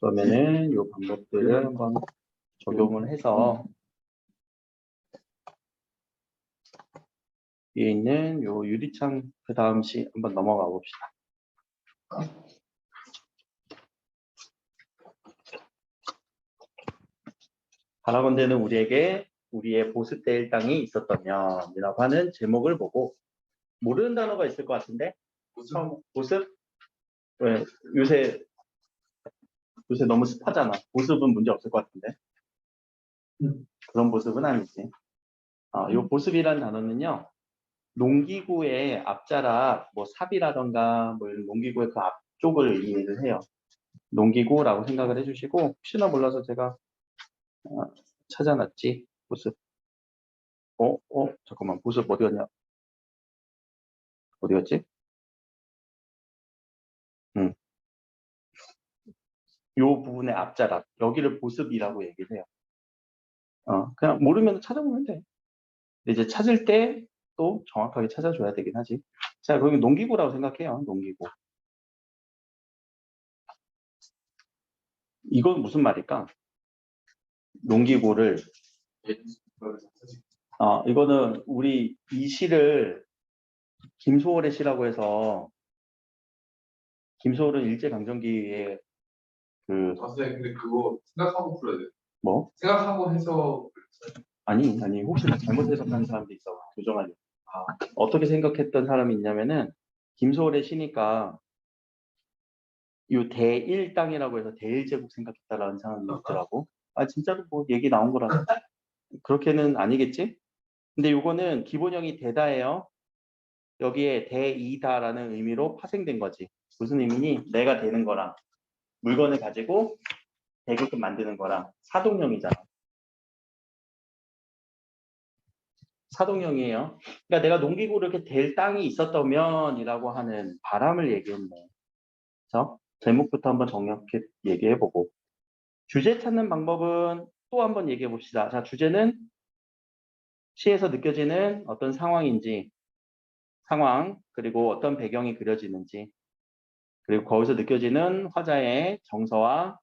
그러면은 이 방법들을 한번 적용을 해서 위에 있는 요 유리창 그 다음 시 한번 넘어가 봅시다. 바라건대는 우리에게 우리의 보습대 일당이 있었다면 이라고 하는 제목을 보고 모르는 단어가 있을 것 같은데 보습? 왜 요새 너무 습하잖아. 보습은 문제 없을 것 같은데 그런 보습은 아니지. 이 보습이라는 단어는요, 농기구의 앞자락, 뭐 삽이라던가 뭐 이런 농기구의 그 앞쪽을 의미를 해요. 농기구라고 생각을 해주시고, 혹시나 몰라서 제가 찾아놨지. 보습. 잠깐만. 보습 어디 갔냐? 어디 갔지? 요 부분의 앞자락, 여기를 보습이라고 얘기를 해요. 그냥 모르면 찾아보면 돼. 근데 이제 찾을 때 또 정확하게 찾아줘야 되긴 하지. 자, 거기 농기구라고 생각해요. 농기구. 이건 무슨 말일까? 농기구를 이거는 우리 이 시를 김소월의 시라고 해서 김소월은 일제강점기에 선생님, 근데 그거 생각하고 풀어야 돼. 뭐? 생각하고 해서 아니 혹시 잘못 해석하는 사람도 있어. 교정하려. 어떻게 생각했던 사람이 있냐면은 김소월의 시니까 이 대일당이라고 해서 대일제국 생각했다라는 사람이 있더라고. 진짜로 뭐 얘기 나온 거라서 그렇게는 아니겠지? 근데 요거는 기본형이 대다예요. 여기에 대이다라는 의미로 파생된 거지. 무슨 의미니? 내가 되는 거랑 물건을 가지고 되게끔 만드는 거랑 사동형이잖아. 사동형이에요. 그러니까 내가 농기구를 이렇게 될 땅이 있었다면이라고 하는 바람을 얘기했네. 그래서 제목부터 한번 정확히 얘기해보고 주제 찾는 방법은 또 한번 얘기해 봅시다. 자, 주제는 시에서 느껴지는 어떤 상황인지 상황 그리고 어떤 배경이 그려지는지 그리고 거기서 느껴지는 화자의 정서와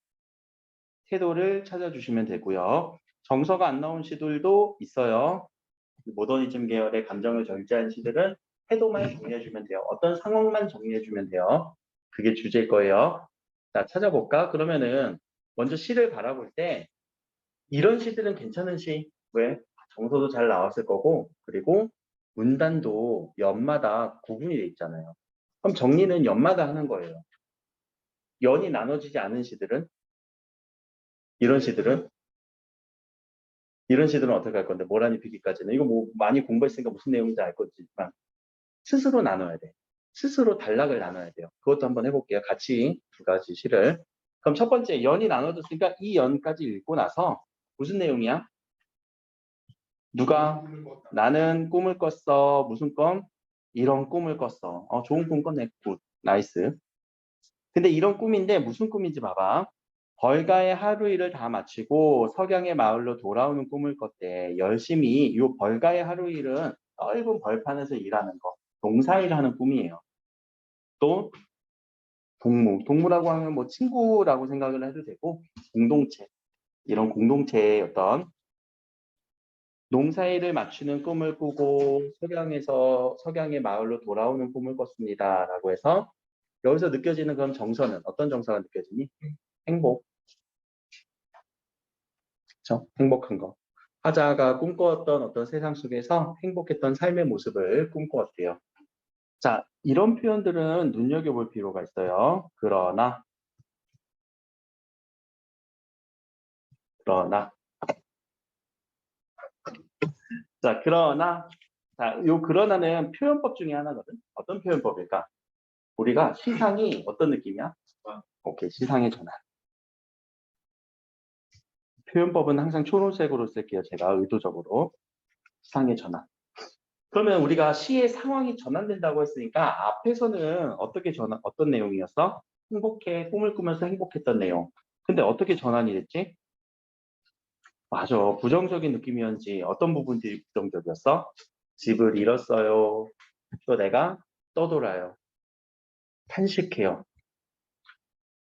태도를 찾아주시면 되고요. 정서가 안 나온 시들도 있어요. 모더니즘 계열의 감정을 절제한 시들은 태도만 정리해주면 돼요. 어떤 상황만 정리해주면 돼요. 그게 주제일 거예요. 자, 찾아볼까? 그러면은 먼저 시를 바라볼 때 이런 시들은 괜찮은 시. 왜? 정서도 잘 나왔을 거고 그리고 문단도 연마다 구분이 돼 있잖아요. 그럼 정리는 연마다 하는 거예요. 연이 나눠지지 않은 시들은 이런 시들은 어떻게 할 건데 모란이 비기까지는 이거 뭐 많이 공부했으니까 무슨 내용인지 알 거지만 스스로 나눠야 돼. 스스로 단락을 나눠야 돼요. 그것도 한번 해볼게요. 같이 두 가지 시를. 그럼 첫 번째 연이 나눠졌으니까 이 연까지 읽고 나서 무슨 내용이야? 누가 나는 꿈을 꿨어. 무슨 꿈? 이런 꿈을 꿨어. 좋은 꿈 꿨네. 굿. 나이스. 근데 이런 꿈인데 무슨 꿈인지 봐봐. 벌가의 하루 일을 다 마치고 석양의 마을로 돌아오는 꿈을 꿨대. 열심히 이 벌가의 하루 일은 넓은 벌판에서 일하는 거. 농사일을 하는 꿈이에요. 또 동무라고 하면 뭐 친구라고 생각을 해도 되고 공동체. 이런 공동체의 어떤 농사일을 맞추는 꿈을 꾸고 석양의 마을로 돌아오는 꿈을 꿨습니다. 라고 해서 여기서 느껴지는 그런 정서는 어떤 정서가 느껴지니? 행복. 그렇죠? 행복한 거. 화자가 꿈꿔왔던 어떤 세상 속에서 행복했던 삶의 모습을 꿈꿔왔대요. 자, 이런 표현들은 눈여겨볼 필요가 있어요. 그러나 요 그러나는 표현법 중에 하나거든. 어떤 표현법일까? 우리가 시상이 어떤 느낌이야? 오케이, 시상의 전환. 표현법은 항상 초록색으로 쓸게요. 제가 의도적으로. 시상의 전환. 그러면 우리가 시의 상황이 전환된다고 했으니까 앞에서는 어떤 내용이었어? 꿈을 꾸면서 행복했던 내용. 근데 어떻게 전환이 됐지? 맞아. 부정적인 느낌이었지. 어떤 부분들이 부정적이었어? 집을 잃었어요. 또 내가 떠돌아요. 탄식해요.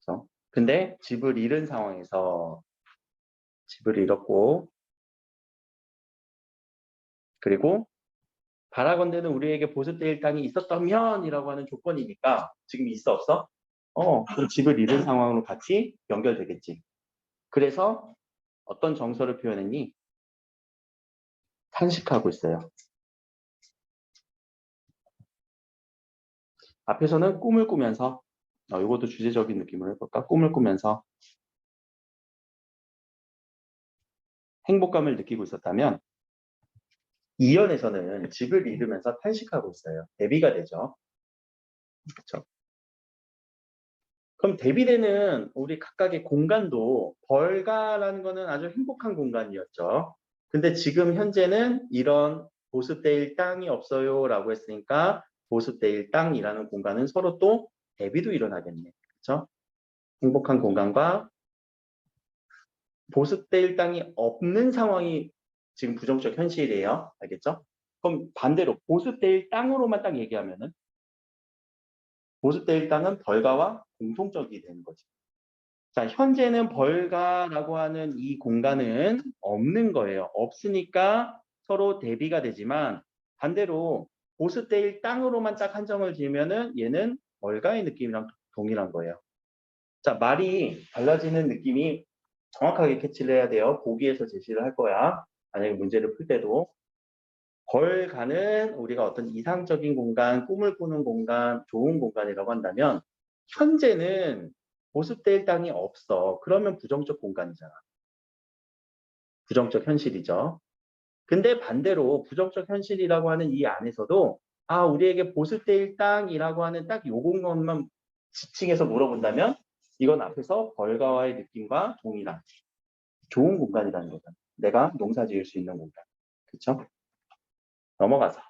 그래서 근데 집을 잃은 상황에서 집을 잃었고, 그리고 바라건대는 우리에게 보습될 땅이 있었다면이라고 하는 조건이니까 지금 있어 없어? 그럼 집을 잃은 상황으로 같이 연결되겠지. 그래서 어떤 정서를 표현했니? 탄식하고 있어요. 앞에서는 꿈을 꾸면서, 이것도 주제적인 느낌으로 해볼까? 꿈을 꾸면서 행복감을 느끼고 있었다면, 이연에서는 집을 잃으면서 탄식하고 있어요. 대비가 되죠. 그렇죠? 그럼 대비되는 우리 각각의 공간도 벌가라는 거는 아주 행복한 공간이었죠. 근데 지금 현재는 이런 보습될 땅이 없어요 라고 했으니까 보습될 땅이라는 공간은 서로 또 대비도 일어나겠네. 그렇죠? 행복한 공간과 보습될 땅이 없는 상황이 지금 부정적 현실이에요. 알겠죠? 그럼 반대로 보습될 땅으로만 딱 얘기하면은 보습될 땅은 벌가와 공통적이 되는 거죠. 자, 현재는 벌가라고 하는 이 공간은 없는 거예요. 없으니까 서로 대비가 되지만 반대로 보스테일 땅으로만 딱 한정을 지으면은 얘는 벌가의 느낌이랑 동일한 거예요. 자, 말이 달라지는 느낌이 정확하게 캐치를 해야 돼요. 보기에서 제시를 할 거야. 만약에 문제를 풀 때도. 벌가는 우리가 어떤 이상적인 공간, 꿈을 꾸는 공간, 좋은 공간이라고 한다면 현재는 보습될 땅이 없어. 그러면 부정적 공간이잖아. 부정적 현실이죠. 근데 반대로 부정적 현실이라고 하는 이 안에서도 우리에게 보습될 땅이라고 하는 딱 요 공간만 지칭해서 물어본다면 이건 앞에서 벌가와의 느낌과 동일한 좋은 공간이라는 거잖아. 내가 농사 지을 수 있는 공간. 그렇죠? 넘어가서.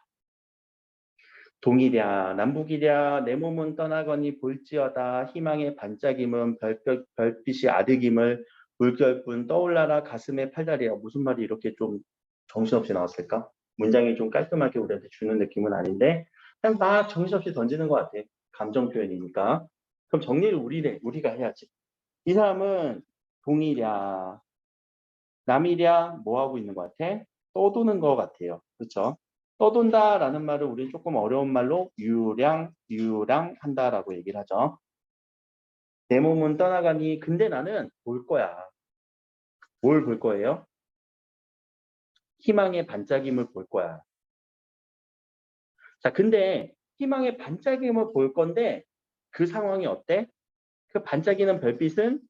동이랴 남북이랴 내 몸은 떠나거니 볼지어다 희망의 반짝임은 별빛이 아득임을 물결뿐 떠올라라 가슴에 팔다리야. 무슨 말이 이렇게 좀 정신없이 나왔을까? 문장이 좀 깔끔하게 우리한테 주는 느낌은 아닌데 그냥 막 정신없이 던지는 것 같아. 감정 표현이니까. 그럼 정리를 우리가 해야지. 이 사람은 동이랴 남이랴 뭐 하고 있는 것 같아? 떠도는 것 같아요. 그렇죠? 떠돈다라는 말을 우리 조금 어려운 말로 유랑한다라고 얘기를 하죠. 내 몸은 떠나가니 근데 나는 볼 거야. 뭘 볼 거예요? 희망의 반짝임을 볼 거야. 자, 근데 희망의 반짝임을 볼 건데 그 상황이 어때? 그 반짝이는 별빛은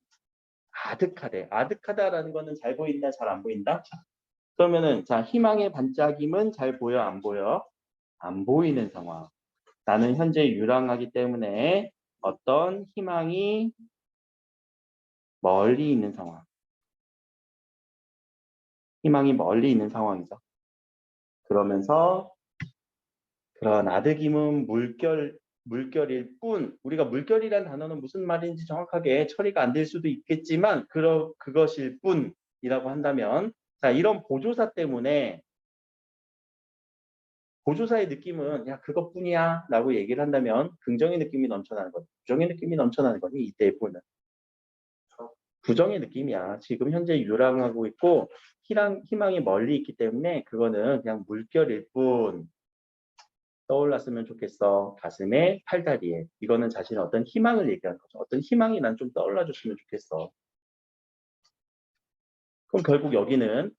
아득하대. 아득하다라는 거는 잘 보인다, 잘 안 보인다? 그러면은 자, 희망의 반짝임은 잘 보여, 안 보여? 안 보이는 상황. 나는 현재 유랑하기 때문에 어떤 희망이 멀리 있는 상황. 희망이 멀리 있는 상황이죠. 그러면서 그런 아득임은 물결일 뿐, 우리가 물결이란 단어는 무슨 말인지 정확하게 처리가 안 될 수도 있겠지만 그것일 뿐이라고 한다면 자, 이런 보조사 때문에 보조사의 느낌은 야 그것뿐이야 라고 얘기를 한다면 긍정의 느낌이 넘쳐나는 거지. 부정의 느낌이 넘쳐나는 거니 이때의 뿐은. 부정의 느낌이야. 지금 현재 유랑하고 있고 희망이 멀리 있기 때문에 그거는 그냥 물결일 뿐. 떠올랐으면 좋겠어. 가슴에 팔다리에. 이거는 자신의 어떤 희망을 얘기하는 거죠. 어떤 희망이 난 좀 떠올라줬으면 좋겠어. 그럼 결국 여기는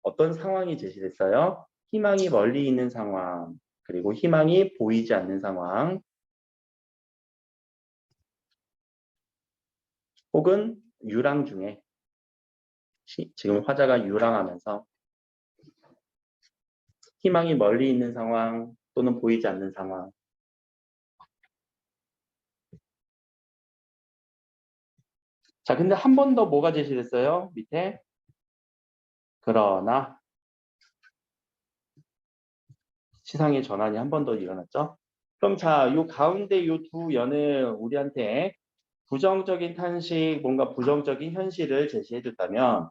어떤 상황이 제시됐어요? 희망이 멀리 있는 상황, 그리고 희망이 보이지 않는 상황, 혹은 유랑 중에 지금 화자가 유랑하면서 희망이 멀리 있는 상황 또는 보이지 않는 상황. 자, 근데 한 번 더 뭐가 제시됐어요? 밑에. 그러나 시상의 전환이 한 번 더 일어났죠. 그럼 자, 요 가운데 요 두 연은 우리한테 부정적인 탄식, 뭔가 부정적인 현실을 제시해 줬다면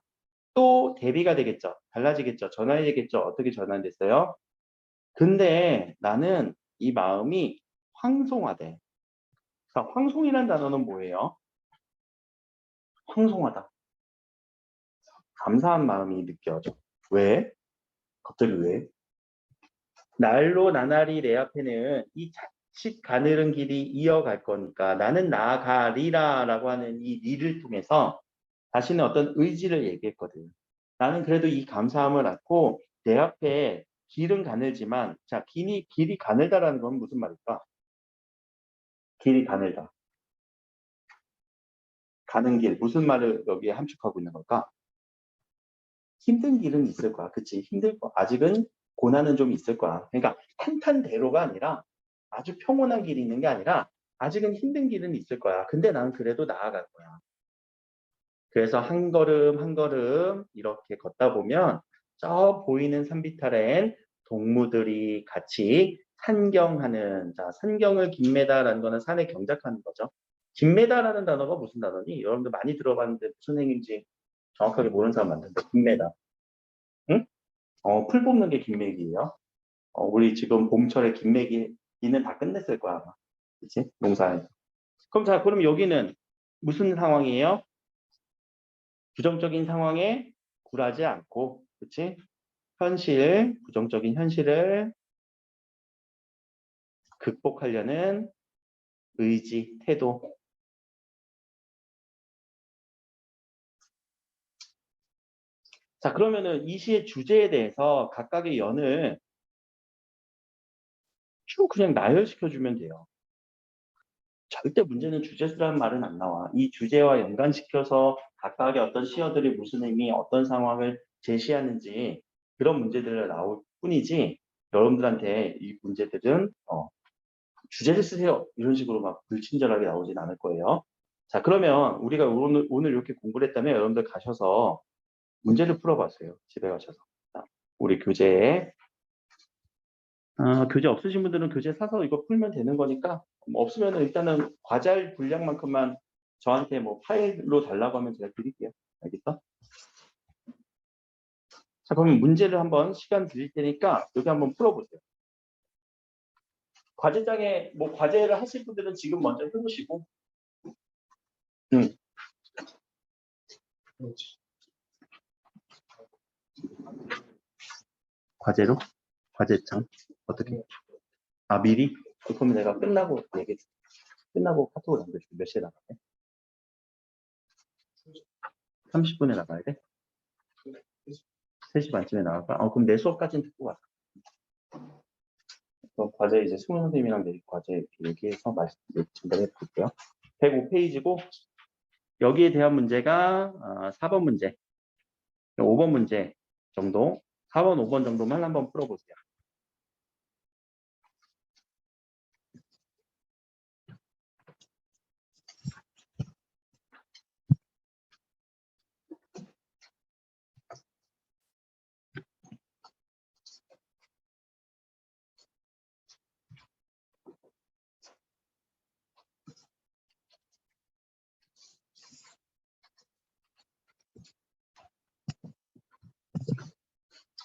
또 대비가 되겠죠. 달라지겠죠. 전환이 되겠죠. 어떻게 전환됐어요? 근데 나는 이 마음이 황송하대. 자, 황송이라는 단어는 뭐예요? 황송하다. 감사한 마음이 느껴져. 왜? 갑자기 왜? 날로 나날이 내 앞에는 이 자칫 가늘은 길이 이어갈 거니까 나는 나아가리라 라고 하는 이 리를 통해서 다시는 어떤 의지를 얘기했거든. 나는 그래도 이 감사함을 갖고 내 앞에 길은 가늘지만 자 길이 가늘다라는 건 무슨 말일까? 길이 가늘다. 가는 길 무슨 말을 여기에 함축하고 있는 걸까? 힘든 길은 있을 거야. 그치? 힘들 거. 아직은 고난은 좀 있을 거야. 그러니까 탄탄대로가 아니라 아주 평온한 길이 있는 게 아니라 아직은 힘든 길은 있을 거야. 근데 난 그래도 나아갈 거야. 그래서 한 걸음 한 걸음 이렇게 걷다 보면 저 보이는 산비탈엔 동무들이 같이 산경하는, 자, 산경을 김매다라는 거는 산에 경작하는 거죠. 김매다라는 단어가 무슨 단어니? 여러분들 많이 들어봤는데 무슨 행인지 정확하게 모르는 사람 많던데, 김매다. 응? 풀 뽑는 게 김매기예요. 우리 지금 봄철에 김매기는 다 끝냈을 거야, 아마. 그치? 농사에. 그럼 자, 그럼 여기는 무슨 상황이에요? 부정적인 상황에 굴하지 않고, 그치? 부정적인 현실을 극복하려는 의지, 태도. 자, 그러면은 이 시의 주제에 대해서 각각의 연을 쭉 그냥 나열시켜주면 돼요. 절대 문제는 주제수라는 말은 안 나와. 이 주제와 연관시켜서 각각의 어떤 시어들이 무슨 의미, 어떤 상황을 제시하는지 그런 문제들을 나올 뿐이지 여러분들한테 이 문제들은 주제를 쓰세요. 이런 식으로 막 불친절하게 나오진 않을 거예요. 자, 그러면 우리가 오늘 이렇게 공부를 했다면 여러분들 가셔서 문제를 풀어봤어요. 집에 가셔서. 자, 우리 교재에 교재 없으신 분들은 교재 사서 이거 풀면 되는 거니까 뭐 없으면 일단은 과제할 분량만큼만 저한테 뭐 파일로 달라고 하면 제가 드릴게요. 알겠어? 자, 그러면 문제를 한번 시간 드릴 테니까 여기 한번 풀어보세요. 과제장에 뭐 과제를 하실 분들은 지금 먼저 해보시고 과제로? 과제장? 어떻게? 미리? 그러면 내가 끝나고 카톡을 남겨줄게. 몇 시에 나가야 돼? 30분에 나가야 돼? 3시 반쯤에 나갈까? 그럼 내 수업까지는 듣고 가. 그럼 과제 이제 승훈 선생님이랑 내일 과제 얘기해서 전달해 볼게요. 105페이지고 여기에 대한 문제가 4번 문제, 5번 문제 정도, 4번, 5번 정도만 한번 풀어보세요.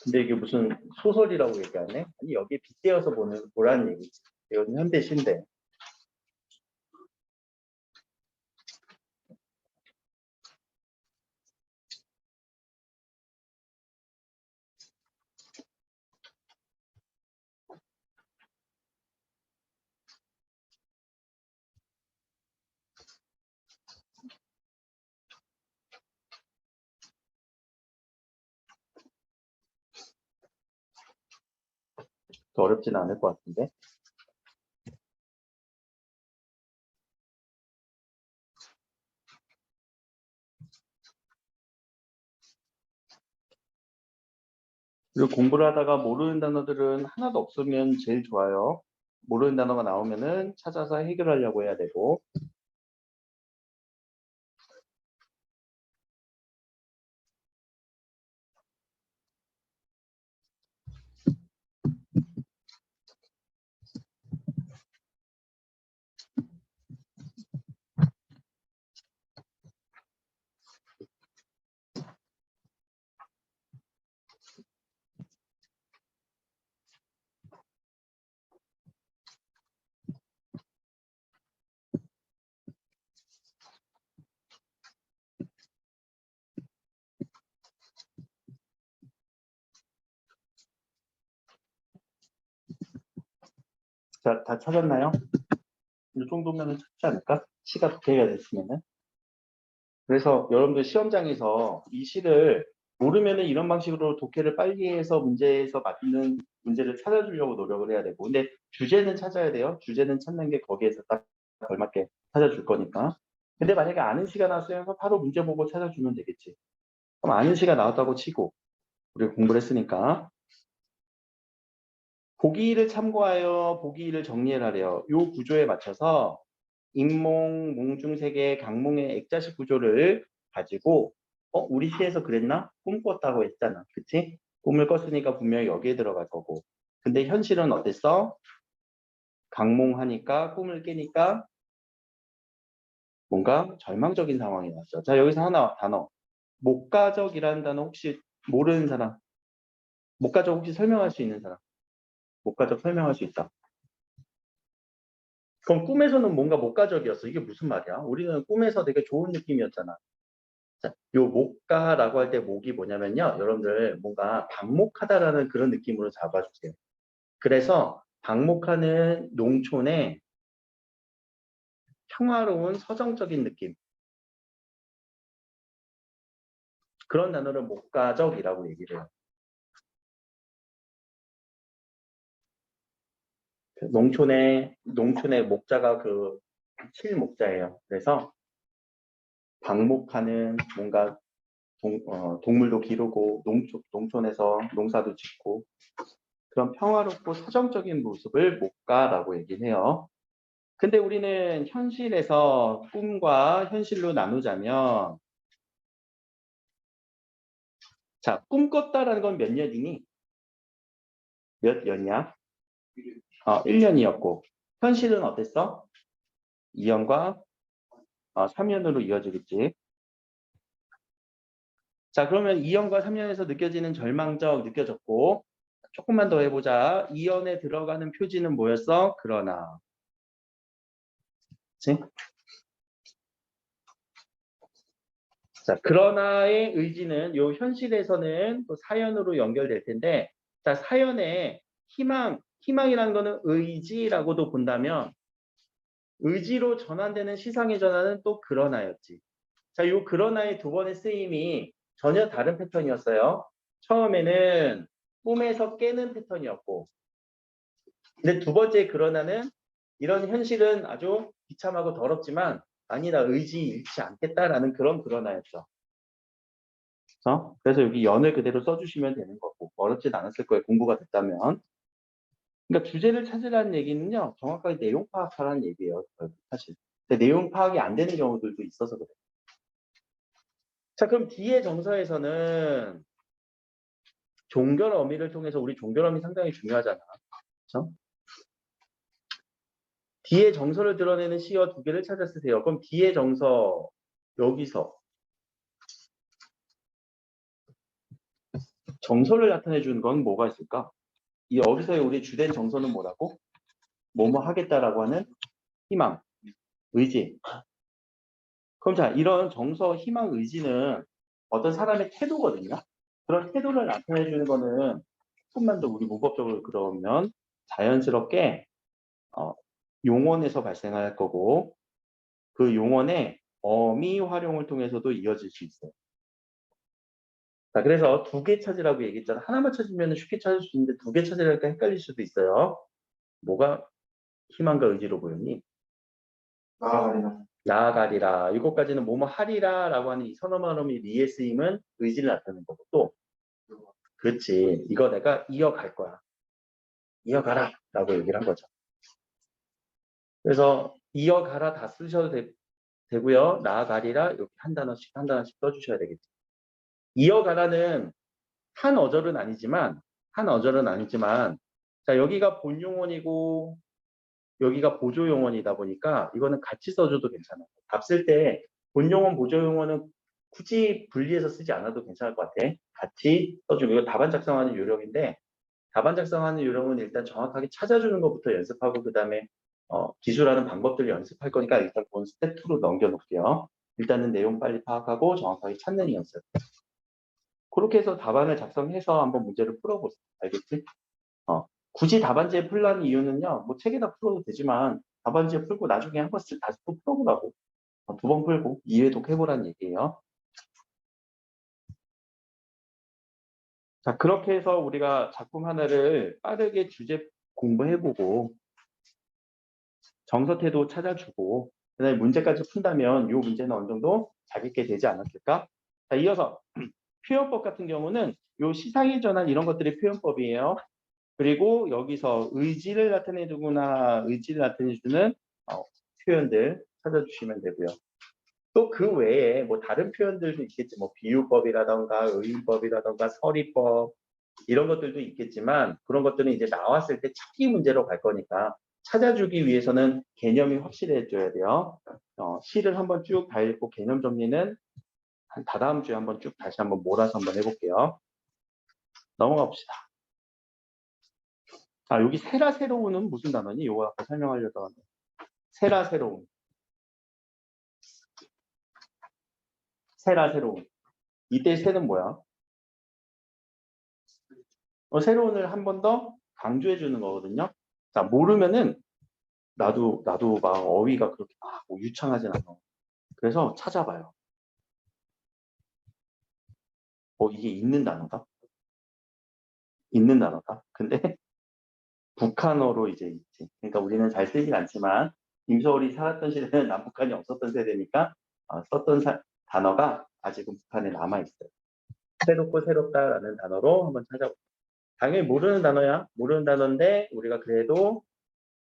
근데 이게 무슨 소설이라고 얘기하네? 아니 여기에 빗대어서 보라는 얘기지. 이건 현대 시인데. 더 어렵지는 않을 것 같은데. 그리고 공부를 하다가 모르는 단어들은 하나도 없으면 제일 좋아요. 모르는 단어가 나오면은 찾아서 해결하려고 해야 되고. 자, 다 찾았나요? 이 정도면 찾지 않을까? 시가 두 개가 됐으면은. 그래서 여러분들 시험장에서 이 시를 모르면은 이런 방식으로 독해를 빨리 해서 문제에서 맞는 문제를 찾아주려고 노력을 해야 되고, 근데 주제는 찾아야 돼요. 주제는 찾는 게 거기에서 딱 걸맞게 찾아줄 거니까. 근데 만약에 아는 시가 나왔으면 바로 문제 보고 찾아주면 되겠지. 그럼 아는 시가 나왔다고 치고 우리가 공부를 했으니까 보기를 참고하여 보기를 정리하래요. 요 구조에 맞춰서 인몽, 몽중세계, 강몽의 액자식 구조를 가지고 우리 시에서 그랬나? 꿈 꿨다고 했잖아. 그치? 꿈을 꿨으니까 분명히 여기에 들어갈 거고. 근데 현실은 어땠어? 강몽하니까 꿈을 깨니까 뭔가 절망적인 상황이 났어. 자, 여기서 하나 단어. 목가적이라는 단어 혹시 모르는 사람? 목가적 혹시 설명할 수 있는 사람? 목가적 설명할 수 있다. 그럼 꿈에서는 뭔가 목가적이었어. 이게 무슨 말이야? 우리는 꿈에서 되게 좋은 느낌이었잖아. 자, 요 목가라고 할 때 목이 뭐냐면요. 여러분들 뭔가 방목하다라는 그런 느낌으로 잡아주세요. 그래서 방목하는 농촌의 평화로운 서정적인 느낌. 그런 단어를 목가적이라고 얘기를 해요. 농촌의 목자가 그 칠목자예요. 그래서 방목하는 뭔가 동물도 기르고 농촌에서 농사도 짓고 그런 평화롭고 서정적인 모습을 목가라고 얘기를 해요. 근데 우리는 현실에서 꿈과 현실로 나누자면 자, 꿈 꿨다라는 건 몇 년이니? 몇 년이야? 1년이었고 현실은 어땠어? 2년과 3년으로 이어지겠지. 자, 그러면 2년과 3년에서 느껴지는 절망적 느껴졌고 조금만 더 해보자. 2년에 들어가는 표지는 뭐였어? 그러나. 그치? 자, 그러나의 의지는 요 현실에서는 또 사연으로 연결될 텐데, 자, 사연에 희망이라는 거는 의지라고도 본다면, 의지로 전환되는 시상의 전환은 또 그러나였지. 자, 요 그러나의 두 번의 쓰임이 전혀 다른 패턴이었어요. 처음에는 꿈에서 깨는 패턴이었고, 근데 두 번째 그러나는 이런 현실은 아주 비참하고 더럽지만, 아니, 나 의지 잃지 않겠다라는 그런 그러나였죠. 그래서 여기 연을 그대로 써주시면 되는 거고 어렵진 않았을 거예요. 공부가 됐다면. 그러니까 주제를 찾으라는 얘기는요. 정확하게 내용 파악하라는 얘기예요. 사실. 근데 내용 파악이 안 되는 경우들도 있어서 그래요. 자, 그럼 뒤에 정서에서는 종결 어미를 통해서 우리 종결 어미 상당히 중요하잖아. 그렇죠? 뒤에 정서를 드러내는 시어 두 개를 찾아 쓰세요. 그럼 뒤에 정서 여기서 정서를 나타내 주는 건 뭐가 있을까? 이 여기서의 우리 주된 정서는 뭐라고? 뭐뭐 하겠다라고 하는 희망, 의지. 그럼 자, 이런 정서, 희망, 의지는 어떤 사람의 태도거든요. 그런 태도를 나타내 주는 거는 조금만 더 우리 문법적으로 그러면 자연스럽게 용언에서 발생할 거고 그 용언의 어미 활용을 통해서도 이어질 수 있어요. 자, 그래서 두 개 찾으라고 얘기했잖아. 하나만 찾으면 쉽게 찾을 수 있는데 두 개 찾으라니까 헷갈릴 수도 있어요. 뭐가 희망과 의지로 보였니? 나아가리라. 이것까지는 뭐뭐 하리라라고 하는 이 선어말음이 리에 쓰임은 의지를 나타내는 거고 또 그렇지. 이거 내가 이어갈 거야. 이어가라 라고 얘기를 한 거죠. 그래서 이어가라 다 쓰셔도 되고요. 나아가리라 이렇게 한 단어씩 써주셔야 되겠죠. 이어가라는 한 어절은 아니지만 자, 여기가 본용언이고 여기가 보조용언이다 보니까 이거는 같이 써줘도 괜찮아요. 답 쓸 때 본용언, 보조용언은 굳이 분리해서 쓰지 않아도 괜찮을 것 같아. 같이 써주고 이거 답안 작성하는 요령인데 답안 작성하는 요령은 일단 정확하게 찾아주는 것부터 연습하고 그 다음에 기술하는 방법들을 연습할 거니까 일단 본 스텝 2로 넘겨놓을게요. 일단은 내용 빨리 파악하고 정확하게 찾는 연습. 그렇게 해서 답안을 작성해서 한번 문제를 풀어보세요. 알겠지? 굳이 답안지에 풀라는 이유는요. 뭐 책에다 풀어도 되지만 답안지에 풀고 나중에 한 번씩 다시 또 풀어보라고. 두 번 풀고 이해독 해보라는 얘기예요. 자, 그렇게 해서 우리가 작품 하나를 빠르게 주제 공부해보고 정서태도 찾아주고 그다음에 문제까지 푼다면 이 문제는 어느 정도 잘 읽게 되지 않았을까? 자, 이어서 표현법 같은 경우는 이 시상의 전환 이런 것들이 표현법이에요. 그리고 여기서 의지를 나타내주거나 의지를 나타내주는 표현들 찾아주시면 되고요. 또 그 외에 뭐 다른 표현들도 있겠지. 뭐 비유법이라던가 의의법이라던가 서리법 이런 것들도 있겠지만 그런 것들은 이제 나왔을 때 찾기 문제로 갈 거니까 찾아주기 위해서는 개념이 확실해져야 돼요. 시를 한번 쭉 다 읽고 개념 정리는 한 다다음 주에 한번 쭉 다시 한번 몰아서 한번 해볼게요. 넘어가 봅시다. 아, 여기 세라세로운은 무슨 단어니? 이거 아까 설명하려다가 세라세로운. 세라세로운. 이때 세는 뭐야? 새로운을 한 번 더 강조해 주는 거거든요. 자, 모르면은 나도 막 어휘가 그렇게 뭐 유창하진 않아. 그래서 찾아봐요. 이게 있는 단어다? 있는 단어다. 근데 북한어로 이제 있지. 그러니까 우리는 잘 쓰진 않지만 임소월이 살았던 시대는 남북한이 없었던 세대니까 썼던 단어가 아직은 북한에 남아있어요. 새롭고 새롭다라는 단어로 한번 찾아볼게요. 당연히 모르는 단어야. 모르는 단어인데 우리가 그래도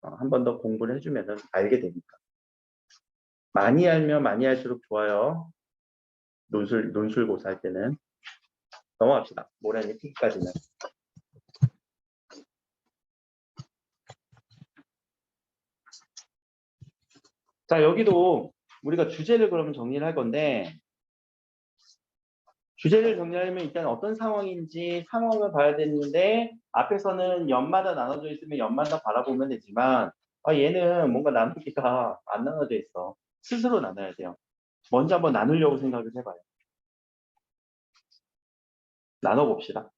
한 번 더 공부를 해주면 알게 되니까. 많이 알면 많이 할수록 좋아요. 논술고사 할 때는. 넘어갑시다. 모래니 피기까지는. 자, 여기도 우리가 주제를 그러면 정리를 할 건데 주제를 정리하려면 일단 어떤 상황인지 상황을 봐야 되는데 앞에서는 연마다 나눠져 있으면 연마다 바라보면 되지만 얘는 뭔가 나누기가 안 나눠져 있어. 스스로 나눠야 돼요. 먼저 한번 나누려고 생각을 해봐요. 나눠봅시다.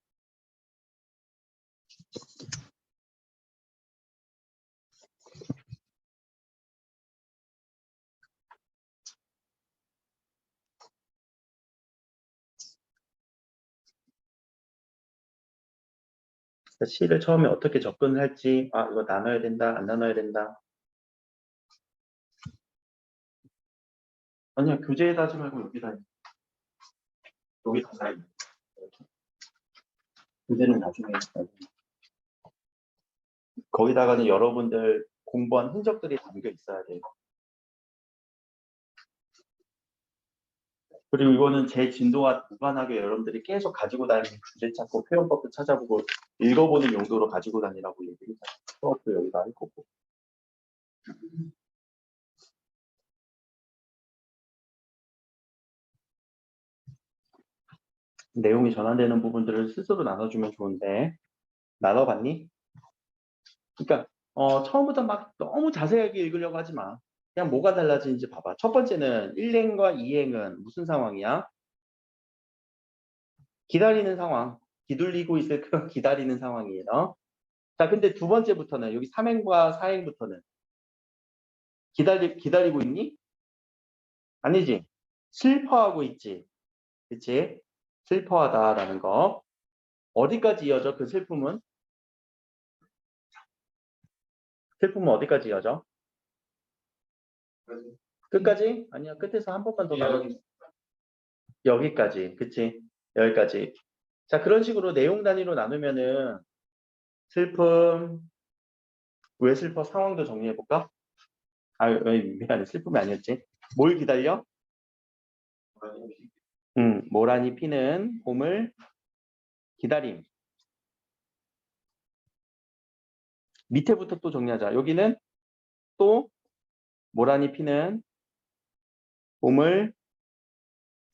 시를 처음에 어떻게 접근을 할지 이거 나눠야 된다 안 나눠야 된다. 아니야 교재에다 하지 말고 여기다 다 교재는 나중에 거기다가는 여러분들 공부한 흔적들이 담겨 있어야 돼요. 그리고 이거는 제 진도와 무관하게 여러분들이 계속 가지고 다니는 주제 찾고 표현법도 찾아보고 읽어보는 용도로 가지고 다니라고 얘기를 해요. 수업도 여기다 할 거고. 내용이 전환되는 부분들을 스스로 나눠주면 좋은데 나눠봤니? 그러니까 처음부터 막 너무 자세하게 읽으려고 하지 마. 그냥 뭐가 달라지는지 봐봐. 첫 번째는 1행과 2행은 무슨 상황이야? 기다리는 상황. 기둘리고 있을 그 기다리는 상황이에요. 자, 근데 두 번째부터는 여기 3행과 4행부터는 기다리고 있니? 아니지. 슬퍼하고 있지. 그치? 슬퍼하다라는 거. 어디까지 이어져? 그 슬픔은? 슬픔은 어디까지 이어져? 끝까지? 아니야. 끝에서 한 번만 더 나눠. 여기까지. 그치? 여기까지. 자, 그런 식으로 내용 단위로 나누면은 슬픔, 왜 슬퍼? 상황도 정리해볼까? 미안해. 슬픔이 아니었지. 뭘 기다려? 모란이 피는 봄을 기다림. 밑에부터 또 정리하자. 여기는 또 모란이 피는 봄을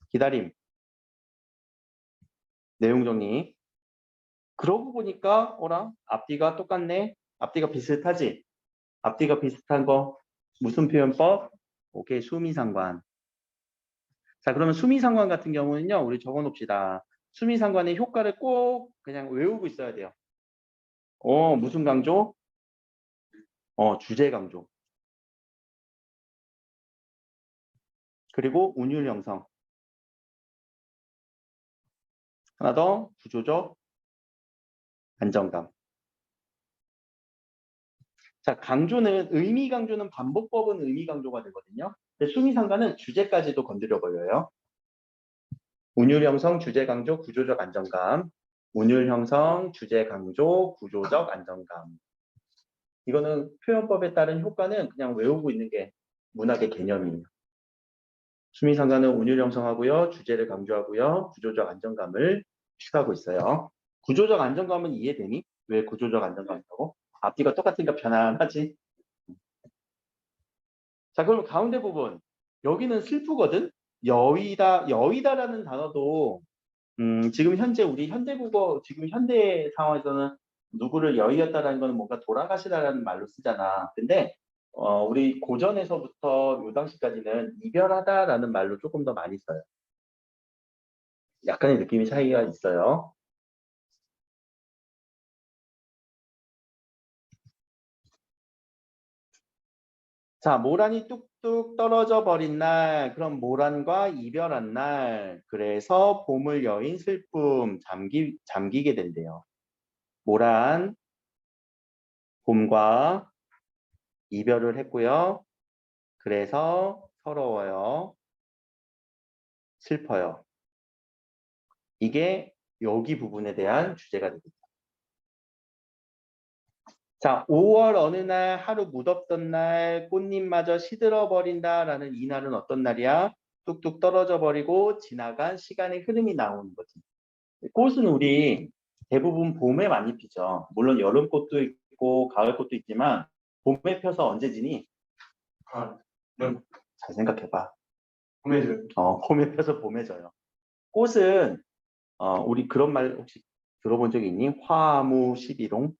기다림. 내용 정리. 그러고 보니까 앞뒤가 똑같네. 앞뒤가 비슷하지. 앞뒤가 비슷한 거 무슨 표현법? 오케이, 수미상관. 자, 그러면 수미상관 같은 경우는요. 우리 적어 놓읍시다. 수미상관의 효과를 꼭 그냥 외우고 있어야 돼요. 무슨 강조? 주제 강조. 그리고 운율 형성. 하나 더, 구조적 안정감. 자, 강조는, 의미 강조는 반복법은 의미 강조가 되거든요. 근데 수미상가는 주제까지도 건드려 버려요. 운율 형성, 주제 강조, 구조적 안정감. 운율 형성, 주제 강조, 구조적 안정감. 이거는 표현법에 따른 효과는 그냥 외우고 있는 게 문학의 개념이에요. 수미상가는 운율 형성하고요, 주제를 강조하고요, 구조적 안정감을 취하고 있어요. 구조적 안정감은 이해되니? 왜 구조적 안정감이라고? 앞뒤가 똑같으니까 편안하지? 자, 그럼 가운데 부분. 여기는 슬프거든? 여의다라는 단어도, 지금 현재 우리 현대국어, 지금 현대 상황에서는 누구를 여의었다라는 거는 뭔가 돌아가시다라는 말로 쓰잖아. 근데, 우리 고전에서부터 요 당시까지는 이별하다라는 말로 조금 더 많이 써요. 약간의 느낌이 차이가 있어요. 자, 모란이 뚝뚝 떨어져 버린 날, 그럼 모란과 이별한 날, 그래서 봄을 여인 슬픔, 잠기게 된대요. 모란, 봄과 이별을 했고요. 그래서 서러워요. 슬퍼요. 이게 여기 부분에 대한 주제가 되겠죠. 자, 5월 어느 날 하루 무덥던 날 꽃잎마저 시들어 버린다라는 이 날은 어떤 날이야? 뚝뚝 떨어져 버리고 지나간 시간의 흐름이 나오는 거지. 꽃은 우리 대부분 봄에 많이 피죠. 물론 여름꽃도 있고 가을꽃도 있지만 봄에 펴서 언제 지니? 잘 생각해봐. 봄에 져요. 봄에 펴서 봄에 져요. 꽃은 우리 그런 말 혹시 들어본 적이 있니? 화무 11홍?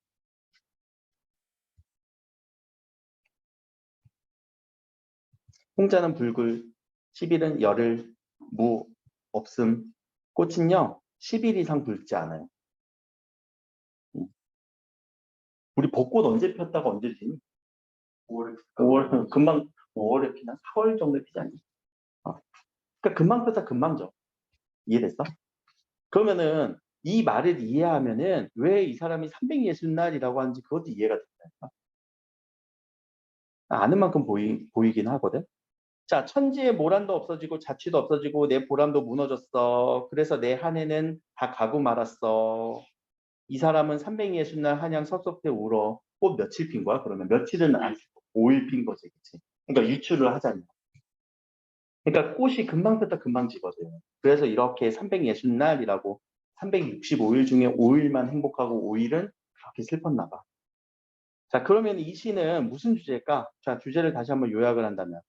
홍자는 불굴, 10일은 열흘, 무, 없음. 꽃은요, 10일 이상 붉지 않아요. 우리 벚꽃 언제 폈다가 언제 지니? 5월에 5월, 금방 5월에 피나? 4월 정도에 피지 않니? 그러니까 금방 폈다 금방 져. 이해됐어? 그러면은 이 말을 이해하면은 왜 이 사람이 360날이라고 하는지 그것도 이해가 된다. 아는 만큼 보이긴 하거든. 자, 천지의 모란도 없어지고 자취도 없어지고 내 보람도 무너졌어. 그래서 내 한 해는 다 가고 말았어. 이 사람은 360날 한양 섭섭해 울어. 꽃 며칠 핀 거야? 그러면 며칠은 안 피고 5일 핀 거지, 그치? 그러니까 유출을 하잖아. 그러니까 꽃이 금방 폈다 금방 집어져요. 그래서 이렇게 360날이라고 365일 중에 5일만 행복하고 5일은 그렇게 슬펐나 봐. 자, 그러면 이 시는 무슨 주제일까? 자, 주제를 다시 한번 요약을 한다면.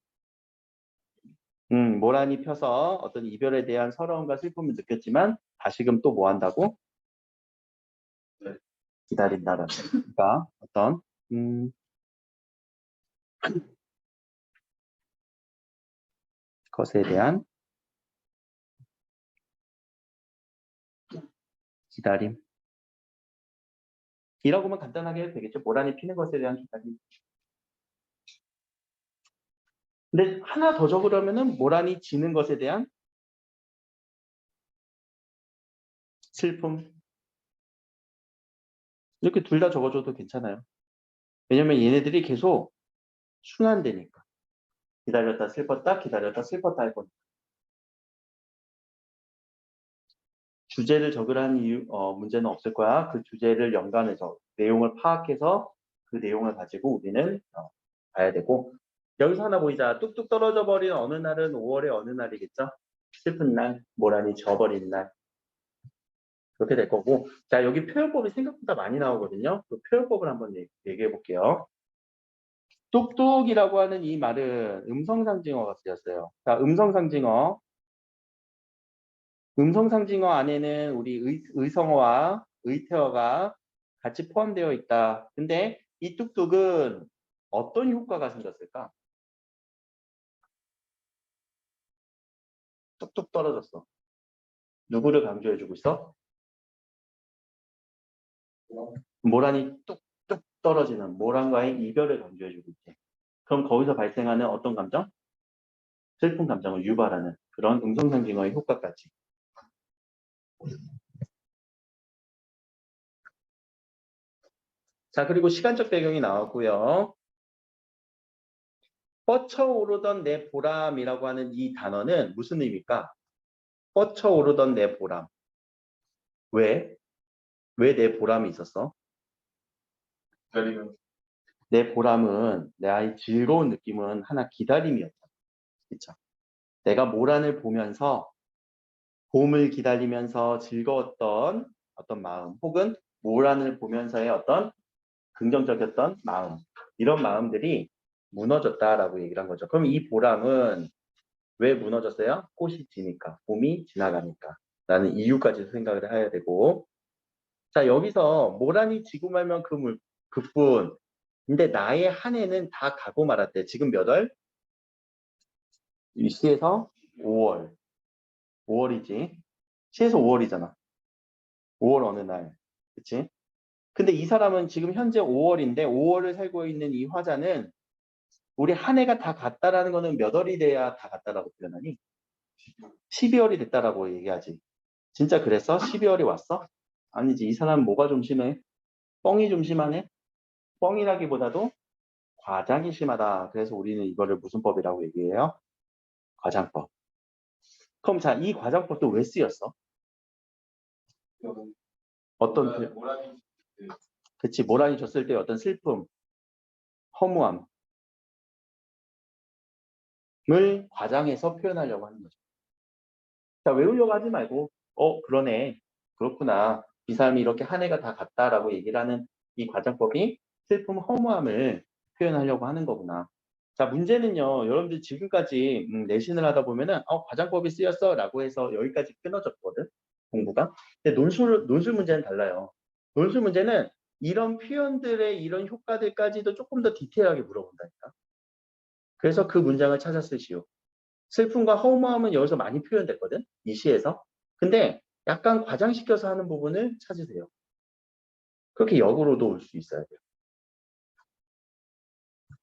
모란이 펴서 어떤 이별에 대한 서러움과 슬픔을 느꼈지만 다시금 또 뭐 한다고? 네. 기다린다라는. 그러니까 어떤 것에 대한 기다림. 이라고만 간단하게 해도 되겠죠. 모란이 피는 것에 대한 기다림. 근데 하나 더 적으려면은 모란이 지는 것에 대한 슬픔. 이렇게 둘 다 적어줘도 괜찮아요. 왜냐면 얘네들이 계속 순환되니까. 기다렸다 슬펐다, 기다렸다 슬펐다 할 거니까. 주제를 적으라는 이유, 문제는 없을 거야. 그 주제를 연관해서 내용을 파악해서 그 내용을 가지고 우리는 봐야 되고. 여기서 하나 보이자. 뚝뚝 떨어져 버린 어느 날은 5월의 어느 날이겠죠? 슬픈 날, 모란이 져버린 날. 그렇게 될 거고. 자, 여기 표현법이 생각보다 많이 나오거든요. 그 표현법을 한번 얘기해 볼게요. 뚝뚝이라고 하는 이 말은 음성상징어가 쓰였어요. 자, 음성상징어. 음성상징어 안에는 우리 의성어와 의태어가 같이 포함되어 있다. 근데 이 뚝뚝은 어떤 효과가 생겼을까? 뚝뚝 떨어졌어. 누구를 강조해주고 있어? 모란이 뚝뚝 떨어지는 모란과의 이별을 강조해주고 있지. 그럼 거기서 발생하는 어떤 감정? 슬픈 감정을 유발하는 그런 음성상징어의 효과까지. 자, 그리고 시간적 배경이 나왔고요. 뻗쳐오르던 내 보람이라고 하는 이 단어는 무슨 의미일까? 뻗쳐오르던 내 보람. 왜? 왜 내 보람이 있었어? 기다리면 내 보람은, 내 아이 즐거운 느낌은 하나 기다림이었잖아. 그쵸? 내가 모란을 보면서 봄을 기다리면서 즐거웠던 어떤 마음, 혹은 모란을 보면서의 어떤 긍정적이었던 마음, 이런 마음들이 무너졌다라고 얘기를 한 거죠. 그럼 이 보람은 왜 무너졌어요? 꽃이 지니까, 봄이 지나가니까 라는 이유까지 생각을 해야 되고, 자, 여기서 모란이 지고 말면 그뿐. 근데 나의 한 해는 다 가고 말았대. 지금 몇 월? 이 시에서 5월. 5월이지. 시에서 5월이잖아. 5월 어느 날. 그치? 근데 이 사람은 지금 현재 5월인데 5월을 살고 있는 이 화자는 우리 한 해가 다 갔다라는 거는 몇 월이 돼야 다 갔다라고 표현하니? 12월이 됐다라고 얘기하지. 진짜 그랬어? 12월이 왔어? 아니지. 이 사람은 뭐가 좀 심해? 뻥이 좀 심하네? 뻥이라기보다도 과장이 심하다. 그래서 우리는 이거를 무슨 법이라고 얘기해요? 과장법. 그럼 자, 이 과장법도 왜 쓰였어? 어떤 모란이 그치, 모란이 줬을 때 어떤 슬픔, 허무함을 과장해서 표현하려고 하는 거죠. 자, 외우려고 하지 말고, 그러네. 그렇구나. 이 사람이 이렇게 한 해가 다 갔다라고 얘기를 하는 이 과장법이 슬픔, 허무함을 표현하려고 하는 거구나. 자, 문제는요, 여러분들 지금까지 내신을 하다 보면은, 과장법이 쓰였어 라고 해서 여기까지 끊어졌거든, 공부가. 근데 논술 문제는 달라요. 논술 문제는 이런 표현들의 이런 효과들까지도 조금 더 디테일하게 물어본다니까. 그래서 그 문장을 찾아 쓰시오. 슬픔과 허무함은 여기서 많이 표현됐거든, 이 시에서. 근데 약간 과장시켜서 하는 부분을 찾으세요. 그렇게 역으로도 올 수 있어야 돼요.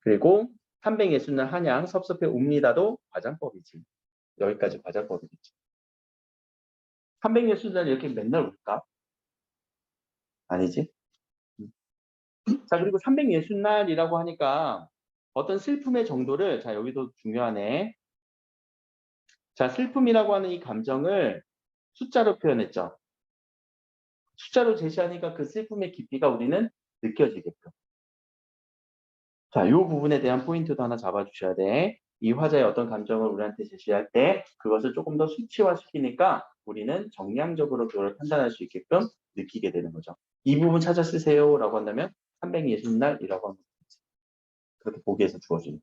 그리고 360날 한양 섭섭해 웁니다도 과장법이지. 여기까지 과장법이겠지. 360날 이렇게 맨날 울까? 아니지. 자, 그리고 360날이라고 하니까 어떤 슬픔의 정도를, 자, 여기도 중요하네. 자, 슬픔이라고 하는 이 감정을 숫자로 표현했죠. 숫자로 제시하니까 그 슬픔의 깊이가 우리는 느껴지게끔. 자, 이 부분에 대한 포인트도 하나 잡아주셔야 돼. 이 화자의 어떤 감정을 우리한테 제시할 때 그것을 조금 더 수치화시키니까 우리는 정량적으로 그걸 판단할 수 있게끔 느끼게 되는 거죠. 이 부분 찾아 쓰세요라고 한다면 360날이라고 하면 그렇게 보기에서 주어지는.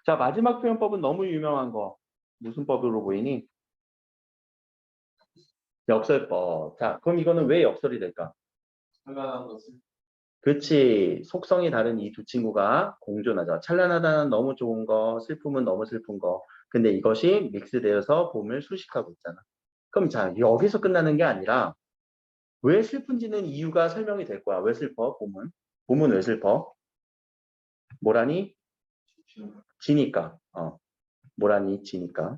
자, 마지막 표현법은 너무 유명한 거. 무슨 법으로 보이니? 역설법. 자, 그럼 이거는 왜 역설이 될까? 찬란한 것을 그치. 속성이 다른 이 두 친구가 공존하죠. 찬란하다는 너무 좋은 거, 슬픔은 너무 슬픈 거. 근데 이것이 믹스되어서 봄을 수식하고 있잖아. 그럼 자, 여기서 끝나는 게 아니라 왜 슬픈지는 이유가 설명이 될 거야. 왜 슬퍼? 봄은. 봄은 왜 슬퍼? 모란이 지니까. 모란이 지니까.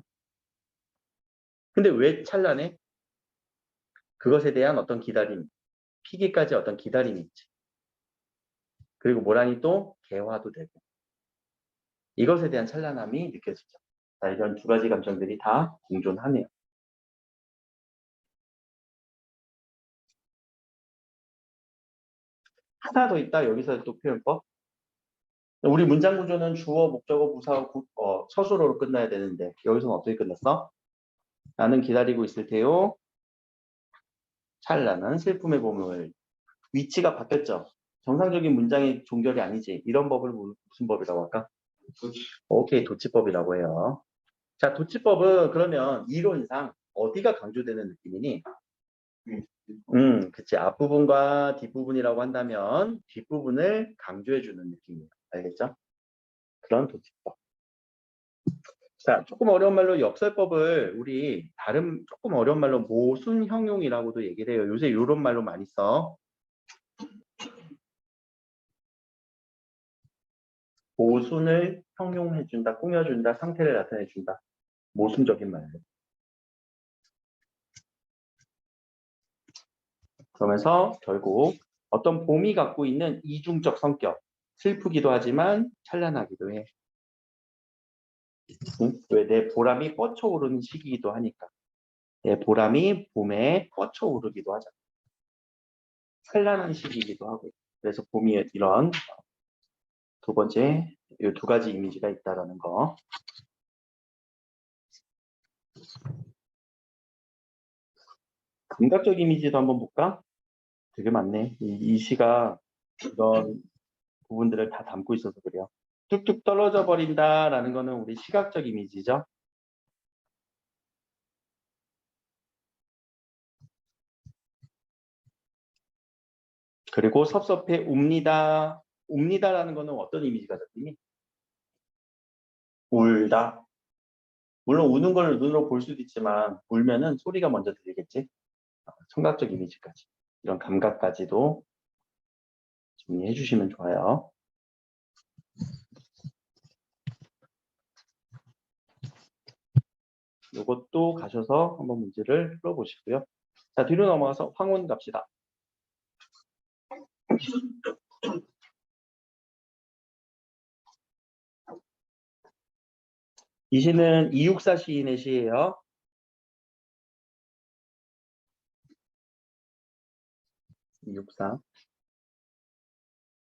근데 왜 찬란해? 그것에 대한 어떤 기다림, 피기까지 어떤 기다림이 있지. 그리고 모란이 또 개화도 되고. 이것에 대한 찬란함이 느껴지죠. 자, 이런 두 가지 감정들이 다 공존하네요. 하나 더 있다. 여기서 또 표현법. 우리 문장 구조는 주어, 목적어, 부사, 서술어로 끝나야 되는데 여기서는 어떻게 끝났어? 나는 기다리고 있을 테요. 찬란한 슬픔의 봄을. 위치가 바뀌었죠. 정상적인 문장의 종결이 아니지. 이런 법을 무슨 법이라고 할까? 오케이, 도치법이라고 해요. 자, 도치법은 그러면 이론상 어디가 강조되는 느낌이니? 그치. 앞부분과 뒷부분이라고 한다면 뒷부분을 강조해주는 느낌이에요. 알겠죠? 그런 도치법. 자, 조금 어려운 말로 역설법을 우리 다른 조금 어려운 말로 모순형용이라고도 얘기를 해요. 요새 이런 말로 많이 써. 모순을 형용해준다, 꾸며준다, 상태를 나타내준다. 모순적인 말로. 그러면서 결국 어떤 봄이 갖고 있는 이중적 성격, 슬프기도 하지만 찬란하기도 해. 응? 왜 내 보람이 뻗쳐오르는 시기이기도 하니까. 내 보람이 봄에 뻗쳐오르기도 하잖아. 찬란한 시기이기도 하고. 그래서 봄이 이런 두 번째 이 두 가지 이미지가 있다라는 거. 감각적 이미지도 한번 볼까? 되게 많네. 이 시가 이런 부분들을 다 담고 있어서 그래요. 뚝뚝 떨어져 버린다라는 거는 우리 시각적 이미지죠. 그리고 섭섭해 웁니다. 웁니다라는 거는 어떤 이미지가 잡히니? 울다. 물론 우는 걸 눈으로 볼 수도 있지만 울면은 소리가 먼저 들리겠지. 청각적 이미지까지. 이런 감각까지도 정리해 주시면 좋아요. 이것도 가셔서 한번 문제를 풀어보시고요. 자, 뒤로 넘어가서 황혼 갑시다. 이 시는 이육사 시인의 시예요.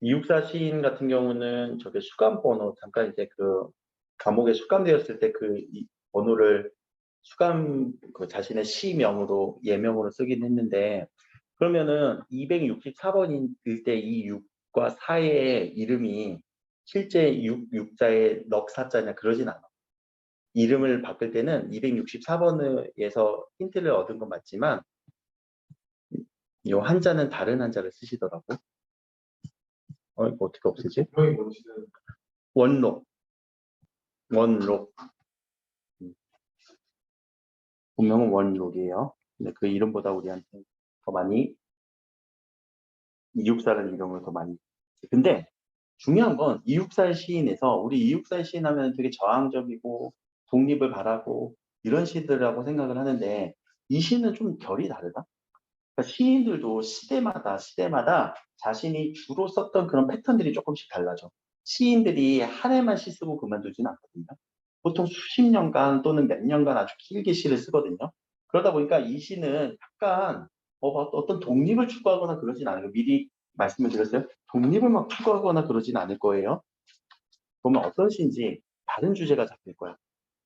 이육사 시인 같은 경우는 저게 수감 번호, 잠깐 이제 그 감옥에 수감되었을 때 그 번호를 수감 그 자신의 시명으로 예명으로 쓰긴 했는데, 그러면은 264번일 때 이 6과 4의 이름이 실제 6자의 넉사자냐 그러진 않아. 이름을 바꿀 때는 264번에서 힌트를 얻은 건 맞지만 이 한자는 다른 한자를 쓰시더라고. 이거 어떻게 없애지? 분명히 뭔지는 원록. 본명은 원록이에요. 근데 그 이름보다 우리한테 더 많이 이육사라는 이름을 더 많이. 근데 중요한 건 이육사의 시인에서 우리 이육사의 시인 하면 되게 저항적이고 독립을 바라고 이런 시들이라고 생각을 하는데 이 시는 좀 결이 다르다. 그러니까 시인들도 시대마다 자신이 주로 썼던 그런 패턴들이 조금씩 달라져. 시인들이 한 해만 시 쓰고 그만두진 않거든요. 보통 수십 년간 또는 몇 년간 아주 길게 시를 쓰거든요. 그러다 보니까 이 시는 약간 어떤 독립을 추구하거나 그러진 않아요. 미리 말씀을 드렸어요. 독립을 막 추구하거나 그러진 않을 거예요. 보면 어떤 시인지 다른 주제가 잡힐 거야.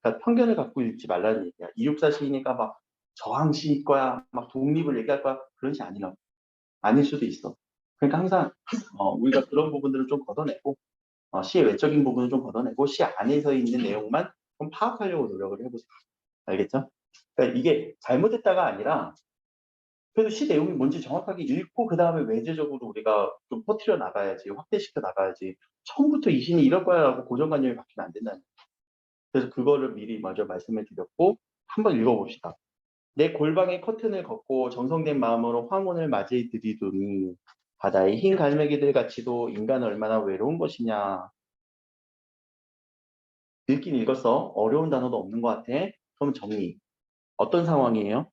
그러니까 편견을 갖고 읽지 말라는 얘기야. 이육사 시이니까 막 저항시일 거야, 막 독립을 얘기할 거야, 그런 시 아닐 수도 있어. 그러니까 항상 우리가 그런 부분들을 좀 걷어내고 시의 외적인 부분을 좀 걷어내고 시 안에서 있는 내용만 좀 파악하려고 노력을 해보세요. 알겠죠? 그러니까 이게 잘못했다가 아니라 그래도 시 내용이 뭔지 정확하게 읽고 그 다음에 외제적으로 우리가 좀 퍼뜨려 나가야지, 확대시켜 나가야지. 처음부터 이 시는 이럴 거야라고 고정관념이 바뀌면 안 된다는 거예요. 그래서 그거를 미리 먼저 말씀을 드렸고 한번 읽어봅시다. 내 골방에 커튼을 걷고 정성된 마음으로 황혼을 맞이해 드리더니 바다의 흰 갈매기들 같이도 인간은 얼마나 외로운 것이냐. 읽긴 읽었어. 어려운 단어도 없는 것 같아. 그럼 정리. 어떤 상황이에요?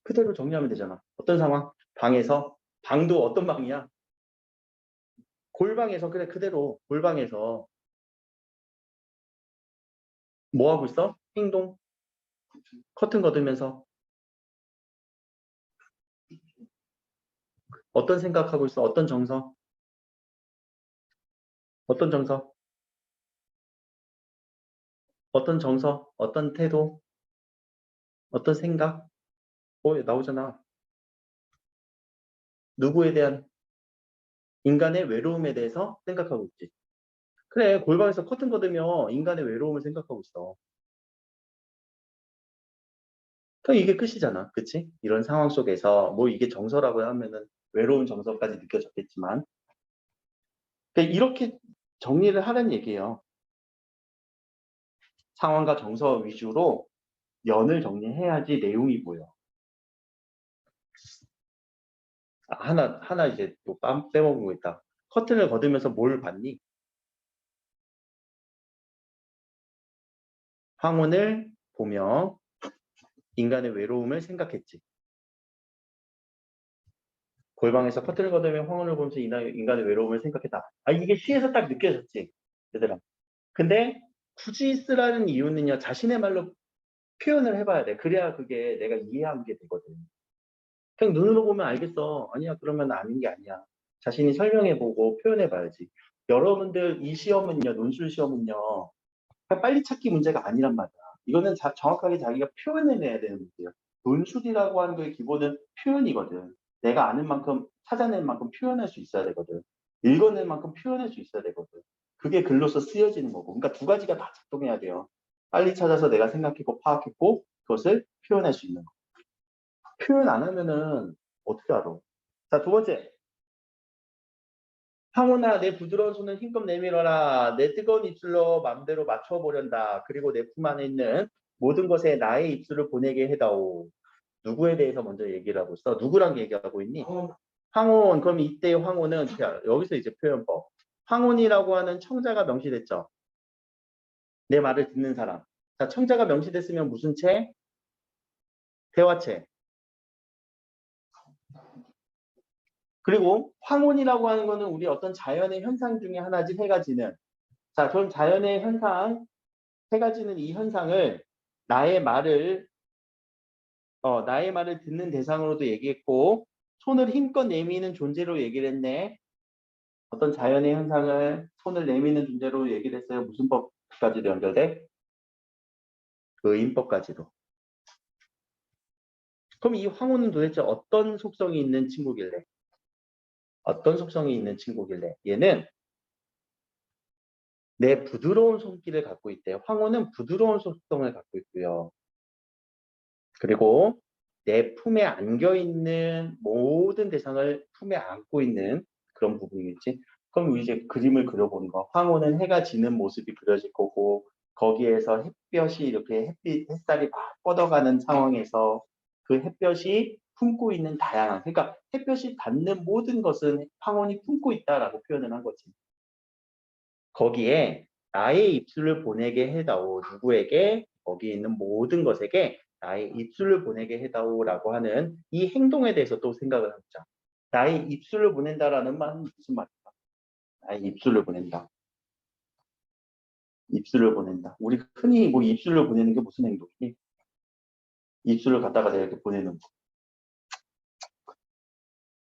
그대로 정리하면 되잖아. 어떤 상황? 방에서. 방도 어떤 방이야? 골방에서. 그래, 그대로 골방에서 뭐 하고 있어? 행동. 커튼 걷으면서 어떤 생각하고 있어? 어떤 정서? 어떤 정서? 어떤 정서? 어떤 태도? 어떤 생각? 나오잖아. 누구에 대한 인간의 외로움에 대해서 생각하고 있지. 그래, 골방에서 커튼 걷으면 인간의 외로움을 생각하고 있어. 그럼 이게 끝이잖아. 그치? 이런 상황 속에서 뭐 이게 정서라고 하면은 외로운 정서까지 느껴졌겠지만 그러니까 이렇게 정리를 하는 얘기예요. 상황과 정서 위주로 연을 정리해야지 내용이 보여. 하나 이제 또 빼먹은 거 있다. 커튼을 걷으면서 뭘 봤니? 황혼을 보며 인간의 외로움을 생각했지. 골방에서 커튼을 걷으며 황혼을 보면서 인간의 외로움을 생각했다. 이게 시에서 딱 느껴졌지, 얘들아. 근데 굳이 쓰라는 이유는요, 자신의 말로 표현을 해봐야 돼. 그래야 그게 내가 이해한 게 되거든. 그냥 눈으로 보면 알겠어. 아니야, 그러면 아닌 게 아니야. 자신이 설명해보고 표현해봐야지. 여러분들 이 시험은요, 논술 시험은요, 그냥 빨리 찾기 문제가 아니란 말이야. 이거는 정확하게 자기가 표현해내야 되는 문제예요. 논술이라고 하는 거의 기본은 표현이거든. 내가 아는 만큼 찾아낸 만큼 표현할 수 있어야 되거든. 읽어낸 만큼 표현할 수 있어야 되거든. 그게 글로서 쓰여지는 거고. 그러니까 두 가지가 다 작동해야 돼요. 빨리 찾아서 내가 생각했고 파악했고 그것을 표현할 수 있는 거. 표현 안 하면은 어떻게 알아? 자, 두 번째. 황혼아, 내 부드러운 손을 힘껏 내밀어라. 내 뜨거운 입술로 맘대로 맞춰보련다. 그리고 내 품 안에 있는 모든 것에 나의 입술을 보내게 해다오. 누구에 대해서 먼저 얘기를 하고 있어? 누구랑 얘기하고 있니? 황혼. 그럼 이때의 황혼은 여기서 이제 표현법. 황혼이라고 하는 청자가 명시됐죠. 내 말을 듣는 사람. 자, 청자가 명시됐으면 무슨 체? 대화체. 그리고 황혼이라고 하는 거는 우리 어떤 자연의 현상 중에 하나지, 세 가지는. 자, 그럼 자연의 현상, 세 가지는 이 현상을 나의 말을 듣는 대상으로도 얘기했고, 손을 힘껏 내미는 존재로 얘기를 했네. 어떤 자연의 현상을 손을 내미는 존재로 얘기를 했어요. 무슨 법까지도 연결돼? 의인법까지도. 그럼 이 황혼은 도대체 어떤 속성이 있는 친구길래? 어떤 속성이 있는 친구길래? 얘는 내 부드러운 손길을 갖고 있대요. 황혼은 부드러운 속성을 갖고 있고요. 그리고 내 품에 안겨있는 모든 대상을 품에 안고 있는 그런 부분이겠지. 그럼 이제 그림을 그려보는 거. 황혼은 해가 지는 모습이 그려질 거고, 거기에서 햇볕이 이렇게 햇살이 막 뻗어가는 상황에서 그 햇볕이 품고 있는 다양한, 그러니까 햇볕이 닿는 모든 것은 황혼이 품고 있다라고 표현을 한 거지. 거기에 나의 입술을 보내게 해다오. 누구에게? 거기 있는 모든 것에게 나의 입술을 보내게 해다오라고 하는 이 행동에 대해서 또 생각을 해보자. 나의 입술을 보낸다라는 말은 무슨 말일까? 나의 입술을 보낸다. 입술을 보낸다. 우리 흔히 뭐 입술을 보내는 게 무슨 행동이니? 입술을 갖다가 내가 이렇게 보내는 거.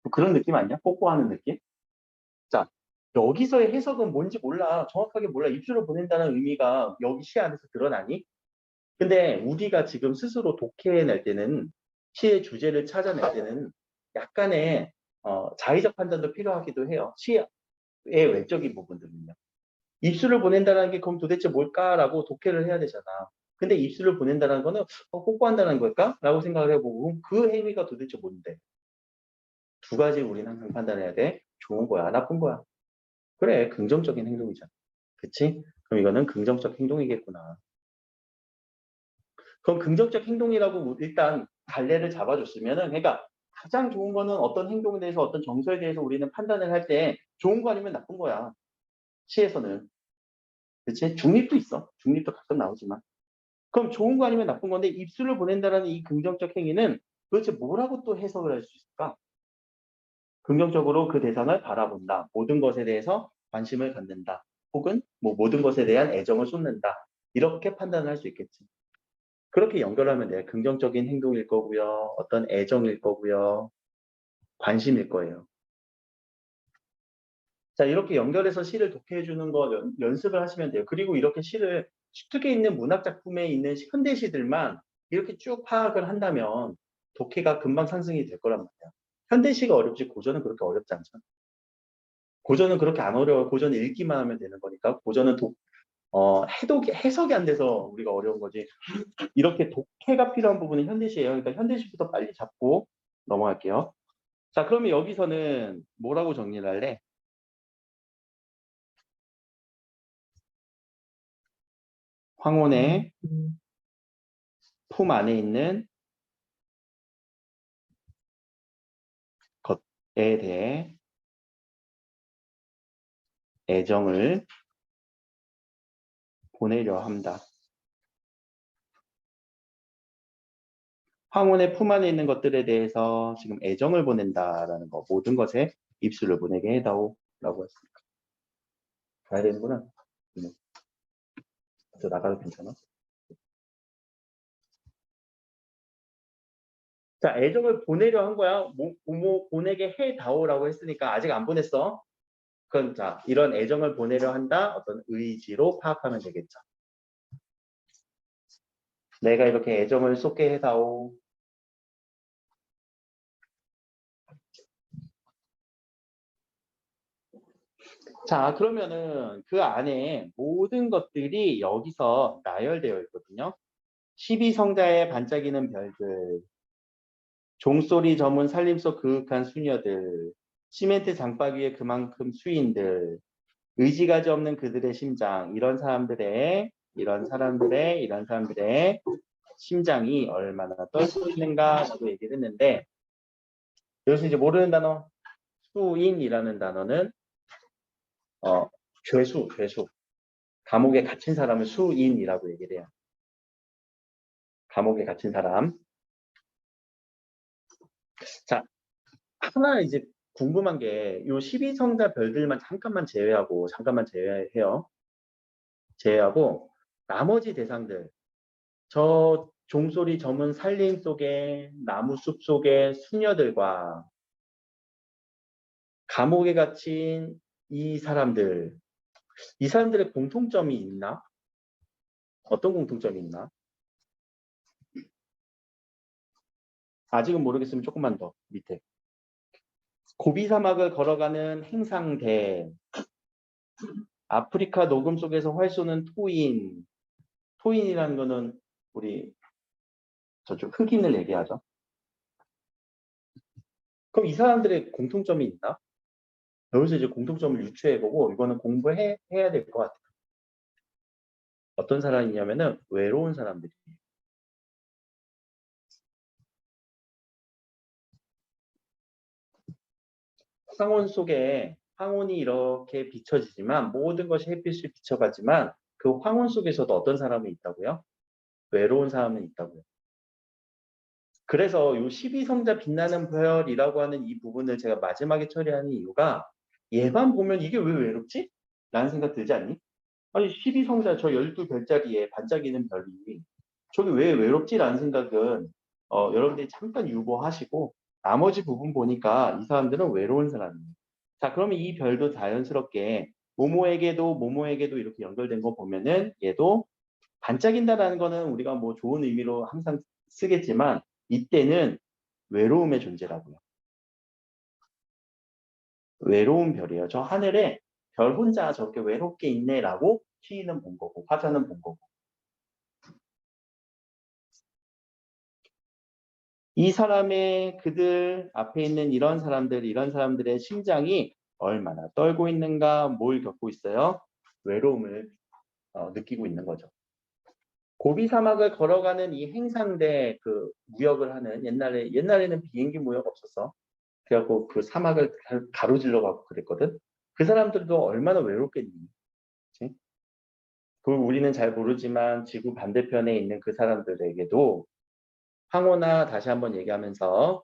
뭐 그런 느낌 아니야? 뽀뽀하는 느낌? 자, 여기서의 해석은 뭔지 몰라. 정확하게 몰라. 입술을 보낸다는 의미가 여기 시 안에서 드러나니? 근데 우리가 지금 스스로 독해낼 때는 시의 주제를 찾아낼 때는 약간의 자의적 판단도 필요하기도 해요. 시의 외적인 부분들은요. 입술을 보낸다는 게 그럼 도대체 뭘까라고 독해를 해야 되잖아. 근데 입술을 보낸다는 거는 뽀뽀한다는 걸까? 라고 생각을 해보고 그 행위가 도대체 뭔데? 두 가지 우리는 항상 판단해야 돼. 좋은 거야, 나쁜 거야. 그래, 긍정적인 행동이잖아. 그치? 그럼 이거는 긍정적 행동이겠구나. 그럼 긍정적 행동이라고 일단 갈래를 잡아줬으면은, 그러니까 가장 좋은 거는 어떤 행동에 대해서 어떤 정서에 대해서 우리는 판단을 할 때 좋은 거 아니면 나쁜 거야. 시에서는. 그치? 중립도 있어. 중립도 가끔 나오지만. 그럼 좋은 거 아니면 나쁜 건데 입술을 보낸다라는 이 긍정적 행위는 도대체 뭐라고 또 해석을 할 수 있을까? 긍정적으로 그 대상을 바라본다. 모든 것에 대해서 관심을 갖는다. 혹은 뭐 모든 것에 대한 애정을 쏟는다. 이렇게 판단을 할 수 있겠지. 그렇게 연결하면 돼요. 긍정적인 행동일 거고요. 어떤 애정일 거고요. 관심일 거예요. 자, 이렇게 연결해서 시를 독해해 주는 거 연습을 하시면 돼요. 그리고 이렇게 시를 수특에 있는 문학 작품에 있는 현대 시들만 이렇게 쭉 파악을 한다면 독해가 금방 상승이 될 거란 말이야. 현대 시가 어렵지 고전은 그렇게 어렵지 않잖아. 고전은 그렇게 안 어려워. 고전은 읽기만 하면 되는 거니까. 고전은 해석이 안 돼서 우리가 어려운 거지. 이렇게 독해가 필요한 부분은 현대시예요. 그러니까 현대시부터 빨리 잡고 넘어갈게요. 자, 그러면 여기서는 뭐라고 정리를 할래? 황혼의 품 안에 있는 것. 대해 애정을 보내려 한다. 황혼의 품 안에 있는 것들에 대해서 지금 애정을 보낸다라는 거, 모든 것에 입술을 보내게 해다오 라고 했습니다. 가야 되는구나. 저 나가도 괜찮아? 자, 애정을 보내려 한 거야. 보내게 해다오라고 했으니까 아직 안 보냈어. 그건 자, 이런 애정을 보내려 한다. 어떤 의지로 파악하면 되겠죠. 내가 이렇게 애정을 쏟게 해다오. 자, 그러면은 그 안에 모든 것들이 여기서 나열되어 있거든요. 12성자의 반짝이는 별들, 종소리 저문 살림 속 그윽한 수녀들, 시멘트 장박 위에 그만큼 수인들, 의지가지 없는 그들의 심장, 이런 사람들의 심장이 얼마나 떨고 있는가라고 얘기를 했는데, 여기서 이제 모르는 단어, 수인이라는 단어는 죄수. 감옥에 갇힌 사람을 수인이라고 얘기를 해요. 감옥에 갇힌 사람. 자, 하나 이제 궁금한 게, 요 12성자 별들만 잠깐만 제외해요. 제외하고, 나머지 대상들, 저 종소리 저문 산림 속에, 나무숲 속에 수녀들과 감옥에 갇힌 이 사람들의 공통점이 있나? 어떤 공통점이 있나? 아직은 모르겠으면 조금만 더 밑에. 고비 사막을 걸어가는 행상대, 아프리카 녹음 속에서 활 쏘는 토인. 토인이라는 거는 우리 저쪽 흑인을 얘기하죠. 그럼 이 사람들의 공통점이 있나? 여기서 이제 공통점을 유추해보고 이거는 공부해야 될 것 같아요. 어떤 사람이냐면은 외로운 사람들이에요. 황혼 속에 황혼이 이렇게 비춰지지만 모든 것이 햇빛을 비춰가지만 그 황혼 속에서도 어떤 사람이 있다고요? 외로운 사람은 있다고요. 그래서 이 12성자 빛나는 별이라고 하는 이 부분을 제가 마지막에 처리하는 이유가 얘만 보면 이게 왜 외롭지? 라는 생각 들지 않니? 아니 12성자 저 12별자리에 반짝이는 별이 저게 왜 외롭지? 라는 생각은 여러분들이 잠깐 유보하시고 나머지 부분 보니까 이 사람들은 외로운 사람이에요. 자, 그러면 이 별도 자연스럽게 모모에게도 이렇게 연결된 거 보면은 얘도 반짝인다라는 거는 우리가 뭐 좋은 의미로 항상 쓰겠지만 이때는 외로움의 존재라고요. 외로운 별이에요. 저 하늘에 별 혼자 저렇게 외롭게 있네라고 시인은 본 거고 화자는 본 거고. 이 사람의 그들 앞에 있는 이런 사람들의 심장이 얼마나 떨고 있는가, 뭘 겪고 있어요? 외로움을 느끼고 있는 거죠. 고비 사막을 걸어가는 이 행상대 그 무역을 하는 옛날에는 비행기 무역 없었어. 그래갖고 그 사막을 가로질러 가고 그랬거든. 그 사람들도 얼마나 외롭겠니? 그치? 그리고 우리는 잘 모르지만 지구 반대편에 있는 그 사람들에게도 황호나 다시 한번 얘기하면서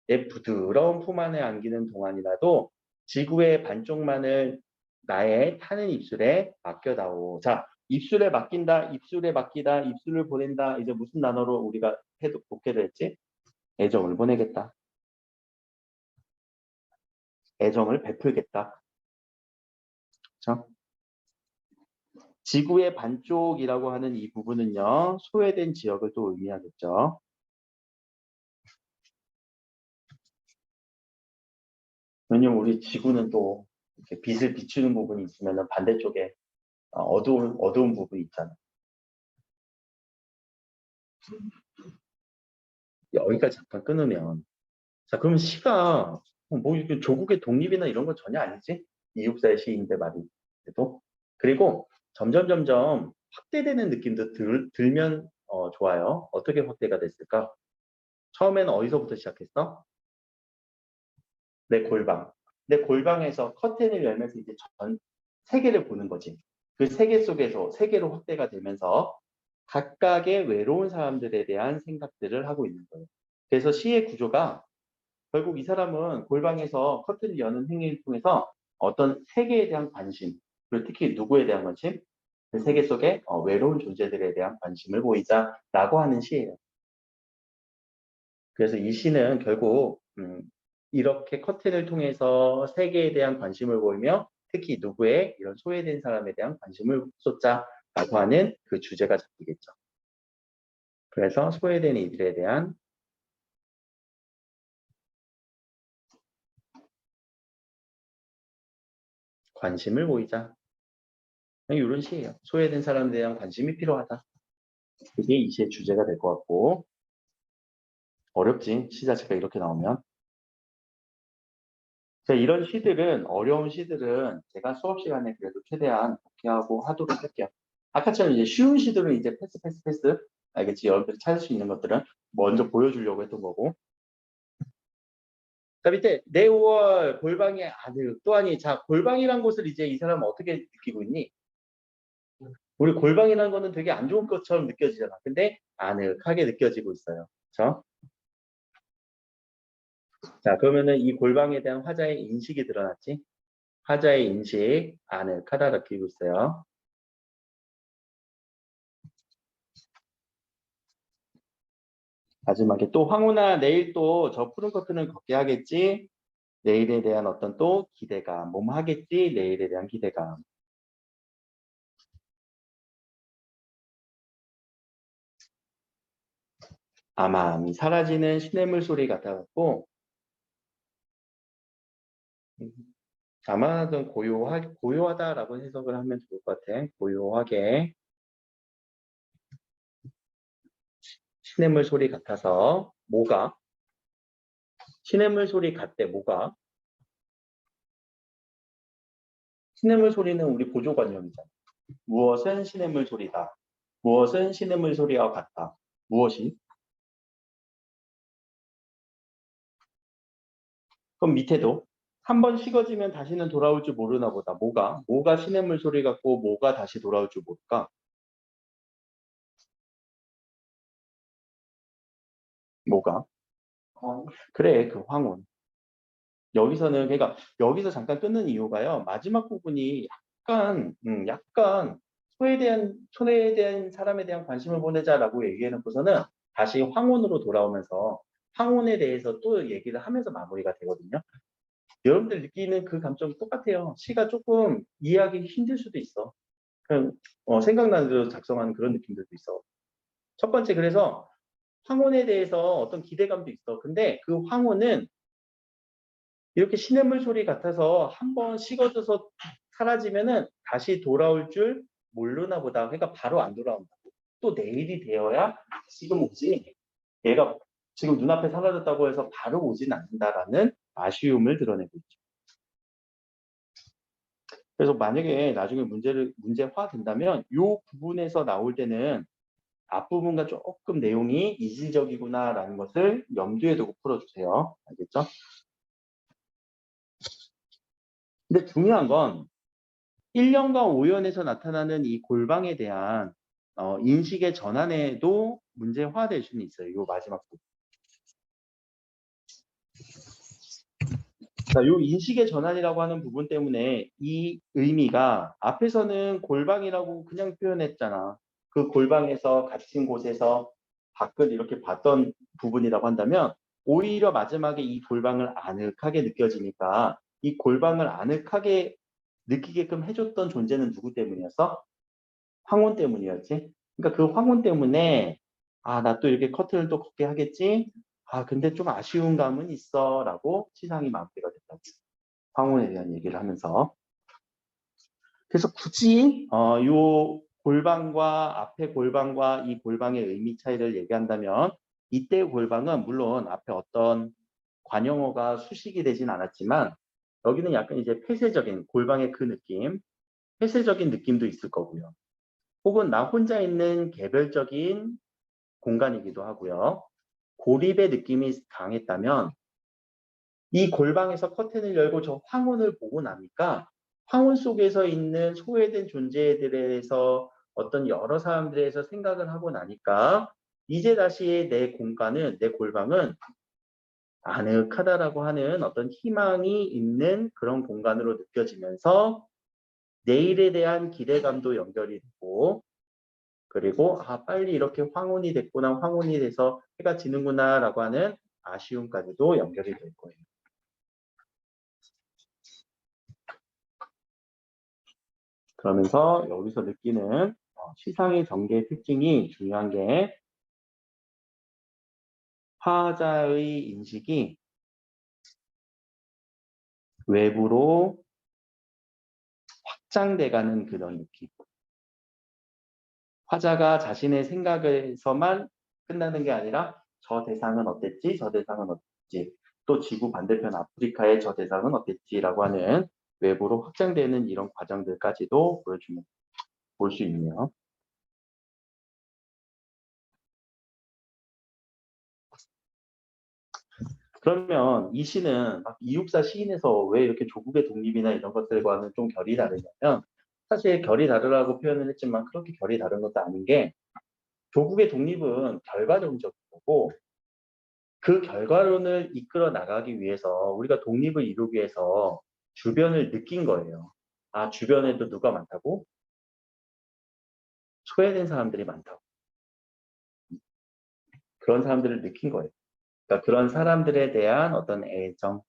내 부드러운 품 안에 안기는 동안이라도 지구의 반쪽만을 나의 타는 입술에 맡겨다오. 자, 입술에 맡긴다, 입술에 맡기다, 입술을 보낸다. 이제 무슨 단어로 우리가 독해를 했지? 애정을 보내겠다. 애정을 베풀겠다. 그렇죠? 지구의 반쪽이라고 하는 이 부분은요, 소외된 지역을 또 의미하겠죠. 왜냐면 우리 지구는 또 이렇게 빛을 비추는 부분이 있으면 반대쪽에 어두운 부분이 있잖아. 여기까지 잠깐 끊으면. 자, 그러면 시가 뭐 이렇게 조국의 독립이나 이런 건 전혀 아니지? 이육사의 시인데 말이도. 그리고 점점 확대되는 느낌도 들면 좋아요. 어떻게 확대가 됐을까? 처음에는 어디서부터 시작했어? 내 골방. 내 골방에서 커튼을 열면서 이제 전 세계를 보는 거지. 그 세계 속에서 세계로 확대가 되면서 각각의 외로운 사람들에 대한 생각들을 하고 있는 거예요. 그래서 시의 구조가 결국 이 사람은 골방에서 커튼을 여는 행위를 통해서 어떤 세계에 대한 관심, 그리고 특히 누구에 대한 관심? 그 세계 속에 외로운 존재들에 대한 관심을 보이자라고 하는 시예요. 그래서 이 시는 결국 이렇게 커튼을 통해서 세계에 대한 관심을 보이며 특히 누구의 이런 소외된 사람에 대한 관심을 쏟자라고 하는 그 주제가 잡히겠죠. 그래서 소외된 이들에 대한 관심을 보이자. 이런 시예요. 소외된 사람에 대한 관심이 필요하다. 그게 이 시의 주제가 될 것 같고 어렵지. 시 자체가 이렇게 나오면. 이런 시들은 어려운 시들은 제가 수업 시간에 그래도 최대한 복귀하고 하도록 할게요. 아까처럼 이제 쉬운 시들은 이제 패스. 알겠지? 여러분들이 찾을 수 있는 것들은 먼저 보여주려고 했던 거고. 자, 밑에 내 5월 골방의 아들 또하니 자 골방이란 곳을 이제 이 사람은 어떻게 느끼고 있니? 우리 골방이라는 거는 되게 안 좋은 것처럼 느껴지잖아. 근데 아늑하게 느껴지고 있어요. 그렇죠? 자, 그러면은 이 골방에 대한 화자의 인식이 드러났지? 화자의 인식, 아늑하다 느끼고 있어요. 마지막에 또 황후나 내일 또 저 푸른 커튼을 걷게 하겠지? 내일에 대한 어떤 또 기대감, 몸 하겠지? 내일에 대한 기대감. 암암, 사라지는 시냇물 소리 같아갖고 아마도 고요하다라고 해석을 하면 좋을 것 같아. 고요하게 시냇물 소리 같아서 뭐가? 시냇물 소리 같대 뭐가? 시냇물 소리는 우리 보조관념이잖아. 무엇은 시냇물 소리다. 무엇은 시냇물 소리와 같다. 무엇이? 그럼 밑에도 한 번 식어지면 다시는 돌아올 줄 모르나 보다. 뭐가 시냇물 소리 같고 뭐가 다시 돌아올 줄 모를까? 뭐가? 그래, 그 황혼. 여기서는 그러니까 여기서 잠깐 끊는 이유가요. 마지막 부분이 약간 소외된 사람에 대한 관심을 보내자라고 얘기해놓고서는 다시 황혼으로 돌아오면서 황혼에 대해서 또 얘기를 하면서 마무리가 되거든요. 여러분들 느끼는 그 감정 똑같아요. 시가 조금 이해하기 힘들 수도 있어. 그냥 생각나는 대로 작성하는 그런 느낌들도 있어. 첫 번째 그래서 황혼에 대해서 어떤 기대감도 있어. 근데 그 황혼은 이렇게 시냇물 소리 같아서 한번 식어져서 사라지면은 다시 돌아올 줄 모르나 보다. 그러니까 바로 안 돌아온다고. 또 내일이 되어야 지금 오지. 얘가 지금 눈앞에 사라졌다고 해서 바로 오진 않는다라는 아쉬움을 드러내고 있죠. 그래서 만약에 나중에 문제화 된다면 이 부분에서 나올 때는 앞부분과 조금 내용이 이질적이구나라는 것을 염두에 두고 풀어주세요. 알겠죠? 근데 중요한 건 1년과 5년에서 나타나는 이 골방에 대한 인식의 전환에도 문제화될 수는 있어요. 이 마지막 부분. 자, 이 인식의 전환이라고 하는 부분 때문에 이 의미가 앞에서는 골방이라고 그냥 표현했잖아. 그 골방에서 갇힌 곳에서 밖을 이렇게 봤던 부분이라고 한다면 오히려 마지막에 이 골방을 아늑하게 느껴지니까 이 골방을 아늑하게 느끼게끔 해줬던 존재는 누구 때문이었어? 황혼 때문이었지. 그러니까 그 황혼 때문에 나 또 이렇게 커튼을 또 걷게 하겠지. 근데 좀 아쉬운 감은 있어라고 시상이 마무리가 됐다고. 황혼에 대한 얘기를 하면서. 그래서 굳이 요 골방과 앞에 골방과 이 골방의 의미 차이를 얘기한다면 이때 골방은 물론 앞에 어떤 관용어가 수식이 되진 않았지만 여기는 약간 이제 폐쇄적인 골방의 그 느낌, 폐쇄적인 느낌도 있을 거고요. 혹은 나 혼자 있는 개별적인 공간이기도 하고요. 고립의 느낌이 강했다면 이 골방에서 커튼을 열고 저 황혼을 보고 나니까 황혼 속에서 있는 소외된 존재들에 대해서 어떤 여러 사람들에 대해서 생각을 하고 나니까 이제 다시 내 공간은, 내 골방은 아늑하다라고 하는 어떤 희망이 있는 그런 공간으로 느껴지면서 내일에 대한 기대감도 연결이 되고, 그리고 빨리 이렇게 황혼이 됐구나, 황혼이 돼서 해가 지는구나 라고 하는 아쉬움까지도 연결이 될 거예요. 그러면서 여기서 느끼는 시상의 전개의 특징이 중요한 게, 화자의 인식이 외부로 확장돼가는 그런 느낌. 화자가 자신의 생각에서만 끝나는 게 아니라 저 대상은 어땠지? 저 대상은 어땠지? 또 지구 반대편 아프리카의 저 대상은 어땠지라고 하는 외부로 확장되는 이런 과정들까지도 보여주면 볼 수 있네요. 그러면 이 시는 이육사 시인에서 왜 이렇게 조국의 독립이나 이런 것들과는 좀 결이 다르냐면, 사실 결이 다르라고 표현을 했지만 그렇게 결이 다른 것도 아닌 게, 조국의 독립은 결과론적인 거고 그 결과론을 이끌어 나가기 위해서 우리가 독립을 이루기 위해서 주변을 느낀 거예요. 주변에도 누가 많다고? 소외된 사람들이 많다고. 그런 사람들을 느낀 거예요. 그러니까 그런 사람들에 대한 어떤 애정,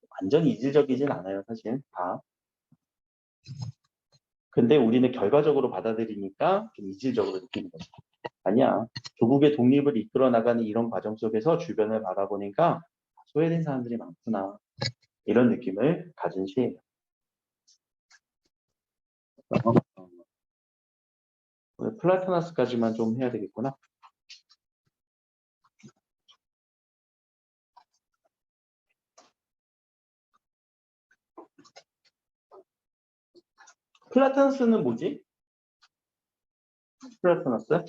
완전히 이질적이진 않아요, 사실 다. 근데 우리는 결과적으로 받아들이니까 좀 이질적으로 느끼는 거죠. 아니야. 조국의 독립을 이끌어 나가는 이런 과정 속에서 주변을 바라보니까 소외된 사람들이 많구나. 이런 느낌을 가진 시예요. 플라토나스까지만 좀 해야 되겠구나. 플라토나스는 뭐지? 플라토나스?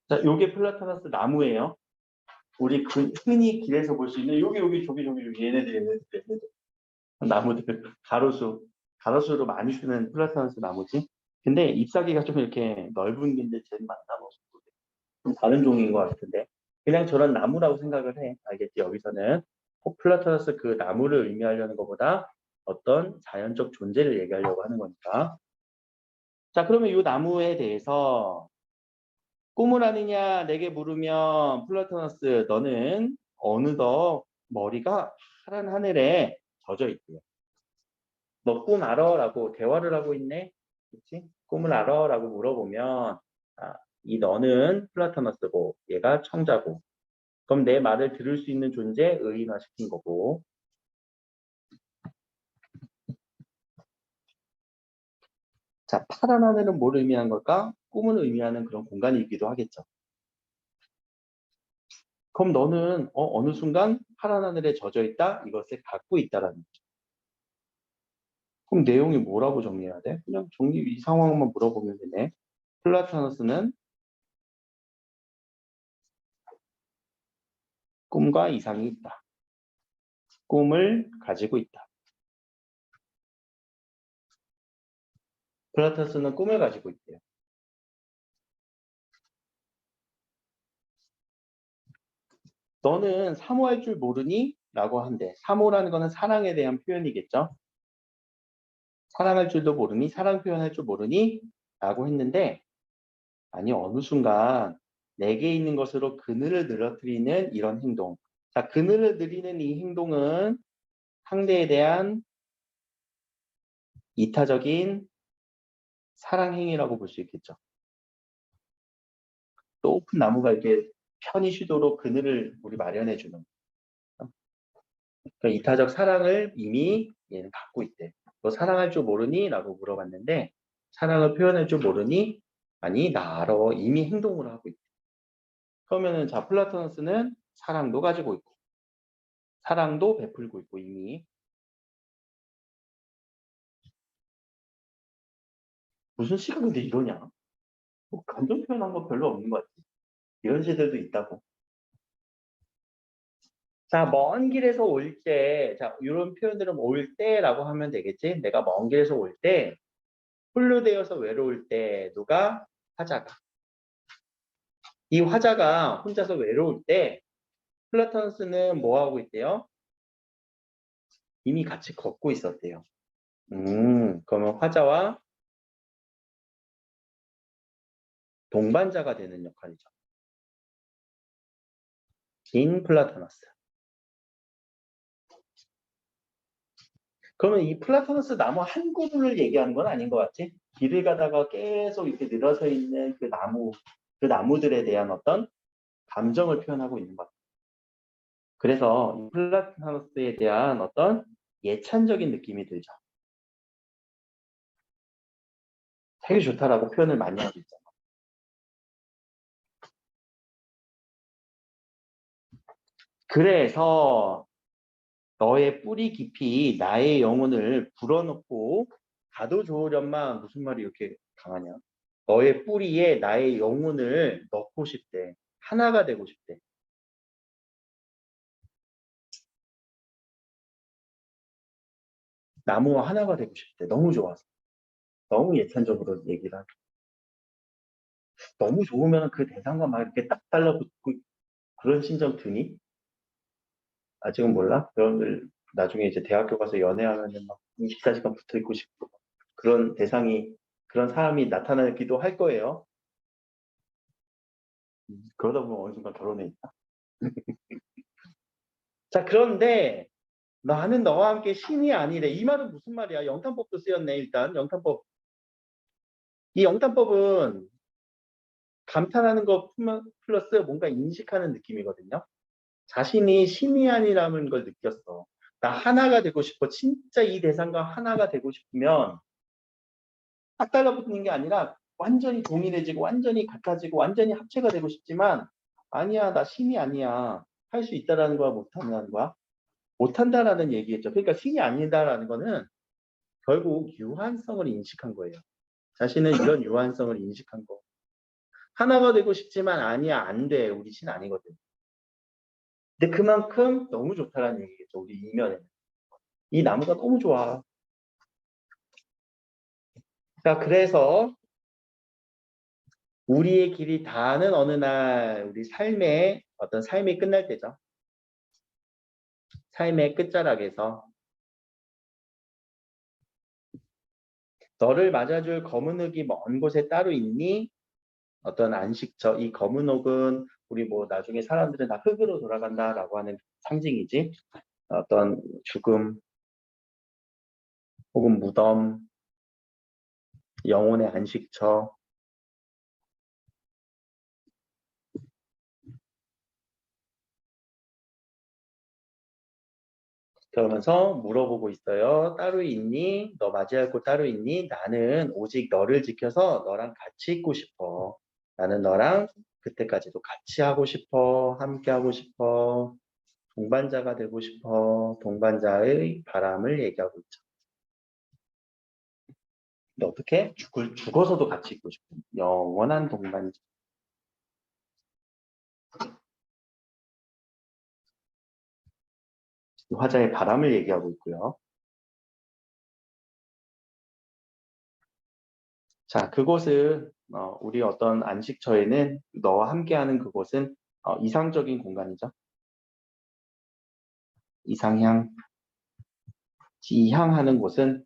자, 요게 플라토나스 나무예요. 우리 흔히 길에서 볼 수 있는 여기 저기 얘네들 나무들 가로수로 많이 쓰는 플라토나스 나무지. 근데 잎사귀가 좀 이렇게 넓은 게인데 제일 많나 봐. 좀 다른 종인 것 같은데 그냥 저런 나무라고 생각을 해. 알겠지? 여기서는 꼭 플라토나스 그 나무를 의미하려는 것보다 어떤 자연적 존재를 얘기하려고 하는 거니까. 자, 그러면 이 나무에 대해서 꿈을 아느냐 내게 물으면, 플라토너스 너는 어느덧 머리가 파란 하늘에 젖어 있대요. 너 꿈 알아? 라고 대화를 하고 있네. 그렇지? 꿈을 알아? 라고 물어보면 이 너는 플라토너스고 얘가 청자고, 그럼 내 말을 들을 수 있는 존재 의인화시킨 거고. 자, 파란 하늘은 뭘 의미하는 걸까? 꿈을 의미하는 그런 공간이기도 하겠죠. 그럼 너는 어느 순간 파란 하늘에 젖어 있다? 이것을 갖고 있다라는 거죠. 그럼 내용이 뭐라고 정리해야 돼? 그냥 이 상황만 물어보면 되네. 플라토너스는 꿈과 이상이 있다. 꿈을 가지고 있다. 플라토너스는 꿈을 가지고 있대요. 너는 사모할 줄 모르니? 라고 한대. 사모라는 거는 사랑에 대한 표현이겠죠. 사랑할 줄도 모르니? 사랑 표현할 줄 모르니? 라고 했는데, 아니 어느 순간 내게 있는 것으로 그늘을 늘어뜨리는 이런 행동. 자, 그늘을 늘리는 이 행동은 상대에 대한 이타적인 사랑 행위라고 볼 수 있겠죠. 높은 나무가 이렇게 편히 쉬도록 그늘을 우리 마련해 주는. 그러니까 이타적 사랑을 이미 얘는 갖고 있대. 너 사랑할 줄 모르니? 라고 물어봤는데, 사랑을 표현할 줄 모르니? 아니 나 알아. 이미 행동을 하고 있대. 그러면은 자, 플라토너스는 사랑도 가지고 있고 사랑도 베풀고 있고 이미. 무슨 시가 근데 이러냐? 뭐 감정 표현한 거 별로 없는 것 같아. 이런 시들도 있다고. 자, 먼 길에서 올 때, 자, 이런 표현들은 올 때라고 하면 되겠지? 내가 먼 길에서 올 때, 홀로 되어서 외로울 때, 누가? 화자가. 이 화자가 혼자서 외로울 때, 플라토너스는 뭐 하고 있대요? 이미 같이 걷고 있었대요. 그러면 화자와 동반자가 되는 역할이죠. 인 플라토너스. 그러면 이 플라토너스 나무 한 그루를 얘기하는 건 아닌 것 같지? 길을 가다가 계속 이렇게 늘어서 있는 그 나무들에 대한 어떤 감정을 표현하고 있는 것 같아요. 그래서 이 플라토너스에 대한 어떤 예찬적인 느낌이 들죠. 되게 좋다라고 표현을 많이 하고 있잖아. 그래서 너의 뿌리 깊이 나의 영혼을 불어넣고 가도 좋으련만 무슨 말이 이렇게 강하냐? 너의 뿌리에 나의 영혼을 넣고 싶대. 하나가 되고 싶대. 나무와 하나가 되고 싶대. 너무 좋아서. 너무 예찬적으로 얘기를 하고. 너무 좋으면 그 대상과 막 이렇게 딱 달라붙고 그런 심정 드니? 아직은 몰라? 여러분들 나중에 이제 대학교 가서 연애하면은 막 24시간 붙어 있고 싶고 그런 대상이 그런 사람이 나타나기도 할 거예요. 그러다 보면 어느 순간 결혼해 있다. 자, 그런데 나는 너와 함께 신이 아니래. 이 말은 무슨 말이야? 영탄법도 쓰였네. 일단 영탄법. 이 영탄법은 감탄하는 것 플러스 뭔가 인식하는 느낌이거든요. 자신이 신이 아니라는 걸 느꼈어. 나 하나가 되고 싶어. 진짜 이 대상과 하나가 되고 싶으면 딱 달라붙는 게 아니라 완전히 동일해지고 완전히 같아지고 완전히 합체가 되고 싶지만 아니야, 나 신이 아니야. 할 수 있다라는 거야, 못한다는 거야? 못한다라는 얘기겠죠. 그러니까 신이 아니다라는 거는 결국 유한성을 인식한 거예요. 자신은 이런 유한성을 인식한 거. 하나가 되고 싶지만 아니야, 안 돼. 우리 신 아니거든. 근데 그만큼 너무 좋다라는 얘기겠죠. 우리 이면에는. 이 나무가 너무 좋아. 자, 그래서 우리의 길이 다하는 어느 날 우리 삶의 어떤 삶이 끝날 때죠. 삶의 끝자락에서 너를 맞아줄 검은 흙이 먼 곳에 따로 있니? 어떤 안식처, 이 검은 흙은 우리 뭐 나중에 사람들은 다 흙으로 돌아간다라고 하는 상징이지. 어떤 죽음 혹은 무덤, 영혼의 안식처. 그러면서 물어보고 있어요. 따로 있니? 너 맞이할 곳 따로 있니? 나는 오직 너를 지켜서 너랑 같이 있고 싶어. 나는 너랑 그때까지도 같이 하고 싶어. 함께 하고 싶어. 동반자가 되고 싶어. 동반자의 바람을 얘기하고 있죠. 근데 어떻게? 죽어서도 같이 있고 싶어. 영원한 동반자. 화자의 바람을 얘기하고 있고요. 자, 그곳은 우리 어떤 안식처에는 너와 함께하는 그곳은 이상적인 공간이죠. 이상향, 지향하는 곳은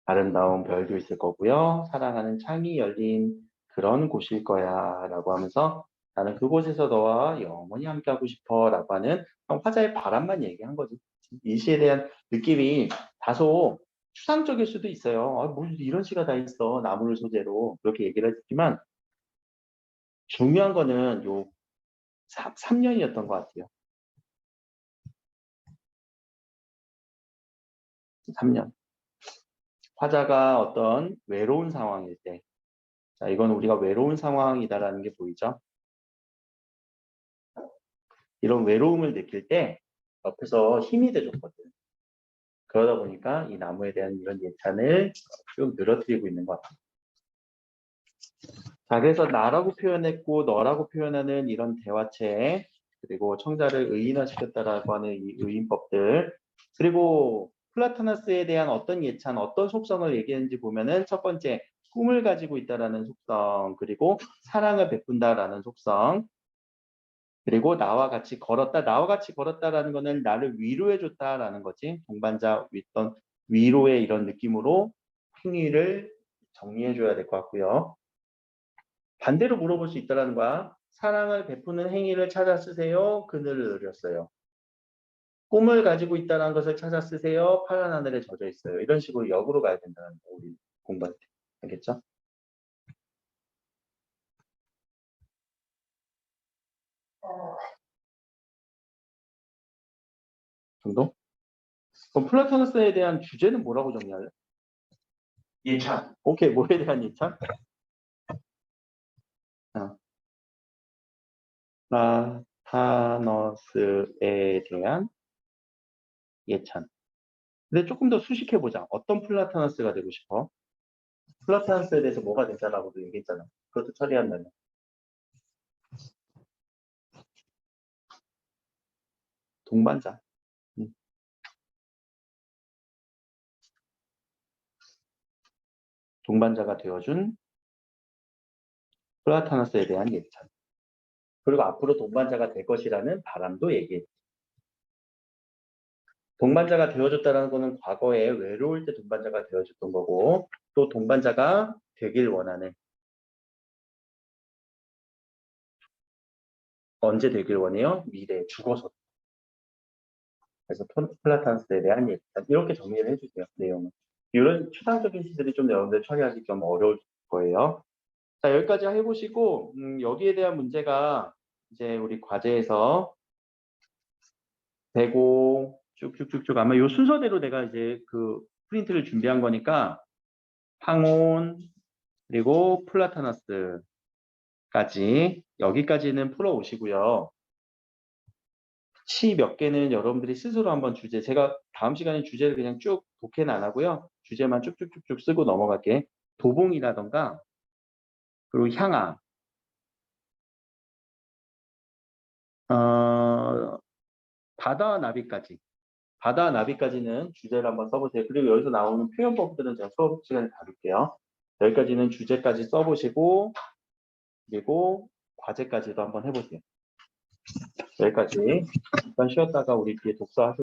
아름다운 별도 있을 거고요. 사랑하는 창이 열린 그런 곳일 거야 라고 하면서 나는 그곳에서 너와 영원히 함께하고 싶어 라고 하는 화자의 바람만 얘기한 거지. 이 시에 대한 느낌이 다소 추상적일 수도 있어요. 뭐 이런 시가 다 있어. 나무를 소재로 그렇게 얘기를 했지만 중요한 거는 요 3년이었던 것 같아요. 3년. 화자가 어떤 외로운 상황일 때, 자, 이건 우리가 외로운 상황이다라는 게 보이죠? 이런 외로움을 느낄 때 옆에서 힘이 돼줬거든. 그러다 보니까 이 나무에 대한 이런 예찬을 쭉 늘어뜨리고 있는 것 같아요. 자, 그래서 나라고 표현했고 너라고 표현하는 이런 대화체, 그리고 청자를 의인화시켰다라고 하는 이 의인법들, 그리고 플라토나스에 대한 어떤 예찬, 어떤 속성을 얘기했는지 보면은 첫 번째, 꿈을 가지고 있다라는 속성, 그리고 사랑을 베푼다라는 속성, 그리고 나와 같이 걸었다. 나와 같이 걸었다라는 거는 나를 위로해줬다라는 거지. 동반자 어떤 위로의 이런 느낌으로 행위를 정리해줘야 될 것 같고요. 반대로 물어볼 수 있다라는 거야. 사랑을 베푸는 행위를 찾아 쓰세요. 그늘을 그렸어요. 꿈을 가지고 있다는 것을 찾아 쓰세요. 파란 하늘에 젖어 있어요. 이런 식으로 역으로 가야 된다는 거 우리 공부할 때. 알겠죠? 정도? 그럼 플라토너스에 대한 주제는 뭐라고 정리할래? 예찬. 오케이, 뭐에 대한 예찬? 플라타너스에 대한 예찬. 근데 조금 더 수식해보자. 어떤 플라타너스가 되고 싶어? 플라타너스에 대해서 뭐가 되자라고도 얘기했잖아. 그것도 처리한다면. 동반자. 동반자가 되어준 플라타너스에 대한 예찬. 그리고 앞으로 동반자가 될 것이라는 바람도 얘기해. 동반자가 되어줬다는 거는 과거에 외로울 때 동반자가 되어줬던 거고, 또 동반자가 되길 원하는, 언제 되길 원해요? 미래에 죽어서. 그래서 플라타너스에 대한 예찬. 이렇게 정리를 해주세요. 내용은. 이런 추상적인 시들이 좀 여러분들 처리하기 좀 어려울 거예요. 자, 여기까지 해보시고, 여기에 대한 문제가 이제 우리 과제에서 되고, 쭉쭉쭉쭉 아마 이 순서대로 내가 이제 그 프린트를 준비한 거니까, 항온, 그리고 플라타너스까지, 여기까지는 풀어오시고요. 시 몇 개는 여러분들이 스스로 한번 주제, 제가 다음 시간에 주제를 그냥 쭉 독해는 안 하고요. 주제만 쭉쭉쭉쭉 쓰고 넘어갈게. 도봉이라던가, 그리고 향화, 바다와 나비까지. 바다와 나비까지는 주제를 한번 써보세요. 그리고 여기서 나오는 표현법들은 제가 수업 시간에 다룰게요. 여기까지는 주제까지 써보시고, 그리고 과제까지도 한번 해보세요. 여기까지. 잠깐 쉬었다가 우리 뒤에 독서 하실